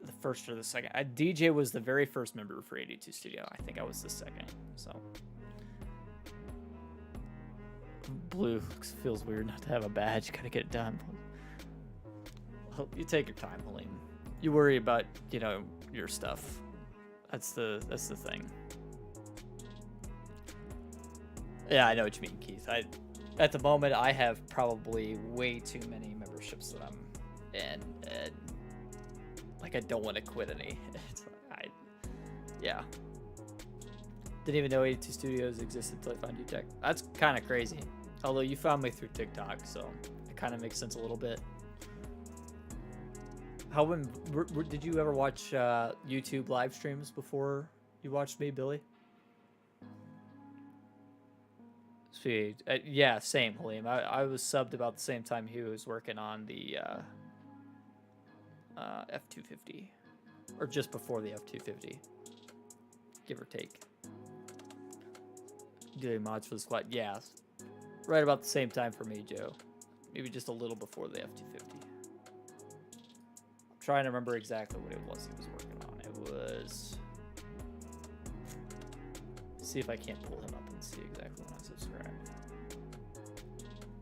the first or the second. DJ was the very first member for 82 Studio. I think I was the second. So blue feels weird not to have a badge. Gotta get it done. You take your time, Helene. You worry about, you know, your stuff. That's the thing. Yeah, I know what you mean, Keith. At the moment, I have probably way too many memberships that I'm in, and like I don't want to quit any. Yeah. Didn't even know 82 Studios existed until I found you, Tech. That's kind of crazy. Although you found me through TikTok, so it kind of makes sense a little bit. Did you ever watch YouTube live streams before you watched me, Billy? Sweet. Yeah, same, Halim. I was subbed about the same time he was working on the F250. Or just before the F250. Give or take. Doing mods for the squad. Yeah. Right about the same time for me, Joe. Maybe just a little before the F250. I'm trying to remember exactly what it was he was working on. It was... See if I can't pull him up and see exactly when I subscribe.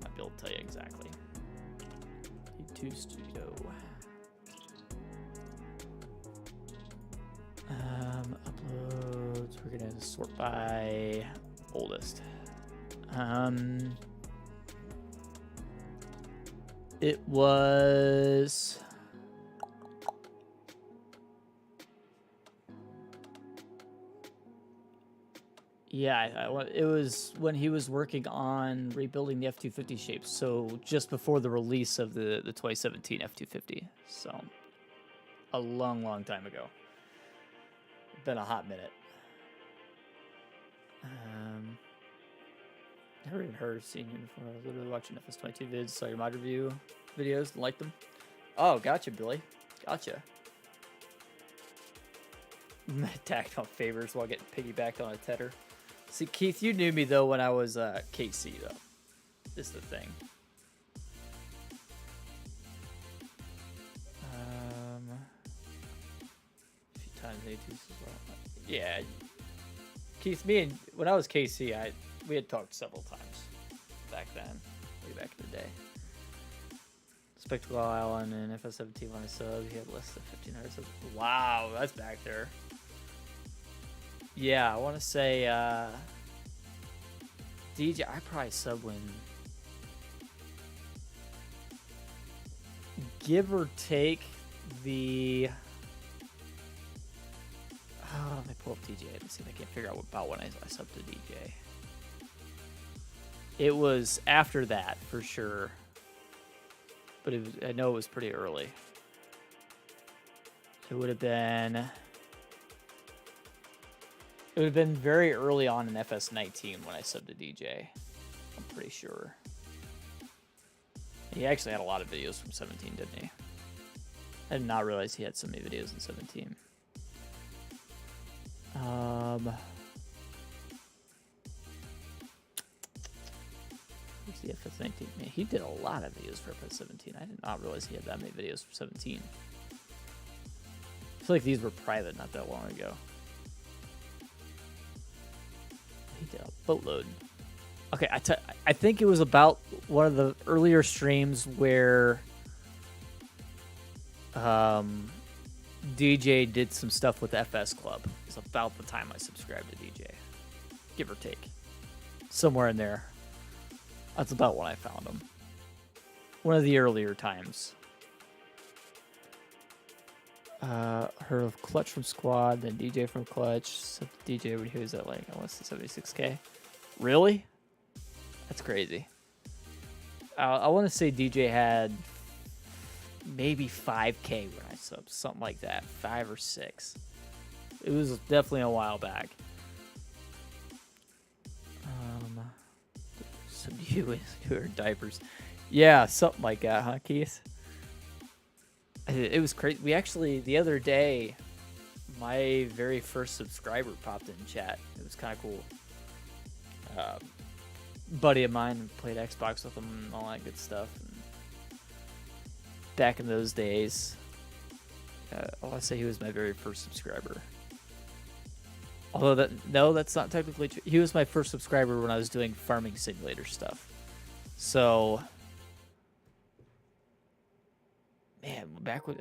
Might be able to tell you exactly. YouTube Studio. Uploads. We're gonna sort by oldest. It was... Yeah, it was when he was working on rebuilding the F250 shapes, so just before the release of the 2017 F250. So, a long, long time ago. Been a hot minute. Never even heard or seen you before. I was literally watching FS22 vids, saw your mod review videos, and liked them. Oh, gotcha, Billy. Gotcha. Attacked on favors while getting piggybacked on a tedder. See, Keith, you knew me, though, when I was KC, though. This is the thing. A few times A2s as well. Yeah. Keith, when I was KC, we had talked several times back then, way back in the day. Spectacle Island and FS17 when I subbed, he had less than 1,500 subs. Wow, that's back there. Yeah, I want to say DJ. I probably subbed when, give or take, the. Oh, let me pull up DJ. Let's see if I can figure out about when I subbed to DJ. It was after that for sure, but I know it was pretty early. It would have been. It would have been very early on in FS19 when I subbed to DJ. I'm pretty sure. He actually had a lot of videos from 17, didn't he? I did not realize he had so many videos in 17. FS19. Man, he did a lot of videos for FS17. I did not realize he had that many videos for 17. I feel like these were private not that long ago. He did a boatload. Okay, I think it was about one of the earlier streams where DJ did some stuff with FS Club. It's about the time I subscribed to DJ, give or take, somewhere in there. That's about when I found him. One of the earlier times. Heard of Clutch from Squad, then DJ from Clutch. So DJ, who is that like? I want to say 76K. Really? That's crazy. I want to say DJ had maybe 5K when I subbed, something like that, 5 or 6. It was definitely a while back. So you wear diapers, yeah, something like that, huh, Keith? It was crazy. We actually, the other day, my very first subscriber popped in chat. It was kind of cool. Buddy of mine played Xbox with him and all that good stuff. And back in those days, I want to say he was my very first subscriber. Although no, that's not technically true. He was my first subscriber when I was doing farming simulator stuff. So, man, back when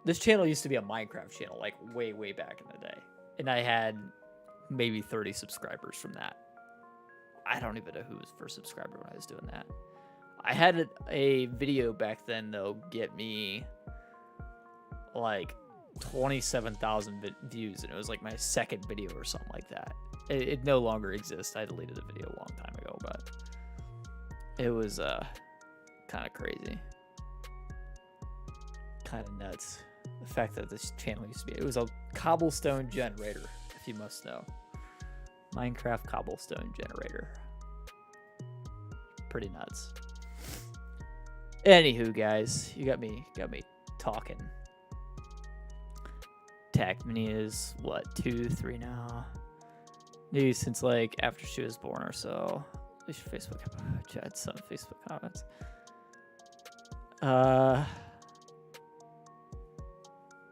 this channel used to be a Minecraft channel, like way back in the day, and I had maybe 30 subscribers from that. I don't even know who was first subscriber when I was doing that. I had a video back then though get me like 27,000 views, and it was like my second video or something like that. It no longer exists. I deleted the video a long time ago, but it was kind of crazy, kind of nuts. The fact that this channel used to be, it was a cobblestone generator, if you must know. Minecraft cobblestone generator. Pretty nuts. Anywho, guys, you got me talking. Tac Mini is what, 2, 3 now? Maybe since like after she was born or so. At least your Facebook chat, some Facebook comments.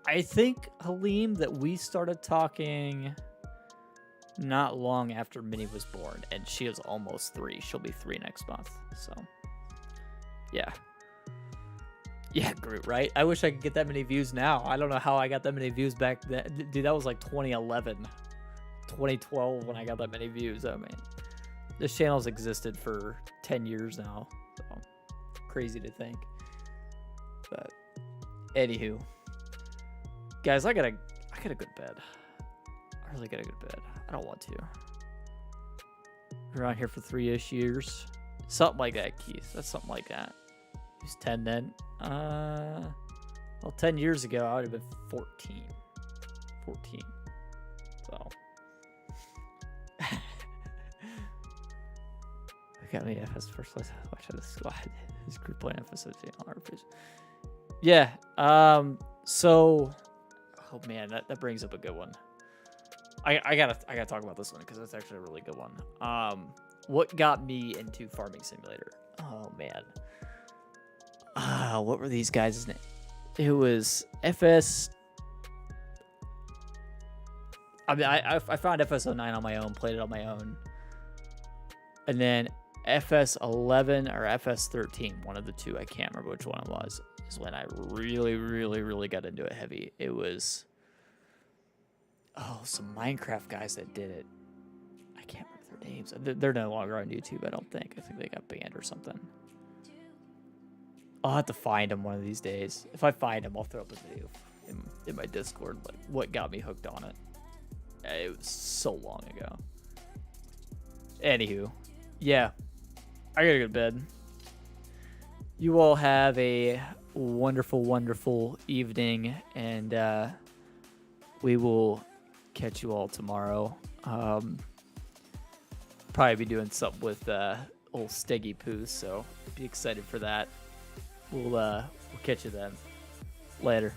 I think, Halim, that we started talking not long after Minnie was born, and she is almost 3. She'll be 3 next month, so yeah. Yeah, Groot, right? I wish I could get that many views now. I don't know how I got that many views back then. Dude, that was like 2011, 2012 when I got that many views. I mean, this channel's existed for 10 years now, so crazy to think. But anywho, guys, I gotta go to bed. I really gotta go to bed. I don't want to. Been around here for 3-ish years. Something like that, Keith. That's something like that. He was 10 then. Well, 10 years ago, I would have been 14. 14. So. I got me FS first place. Watch out the squad. His group playing FS 17 on our page. Yeah. So. Oh man, that brings up a good one. I gotta talk about this one because it's actually a really good one. What got me into Farming Simulator? Oh man. What were these guys' names? It was FS. I mean, I found FS09 on my own, played it on my own, and then FS11 or FS13, one of the two, I can't remember which one it was, is when I really got into it heavy. It was some Minecraft guys that did it. I can't remember their names. They're no longer on YouTube, I don't think. I think they got banned or something. I'll have to find them one of these days. If I find them, I'll throw up a video in my Discord, like what got me hooked on it. It was so long ago. Anywho, yeah, I gotta go to bed. You all have a wonderful evening, and we will catch you all tomorrow. Probably be doing something with old Steggy Poo, so be excited for that. We'll catch you then. Later.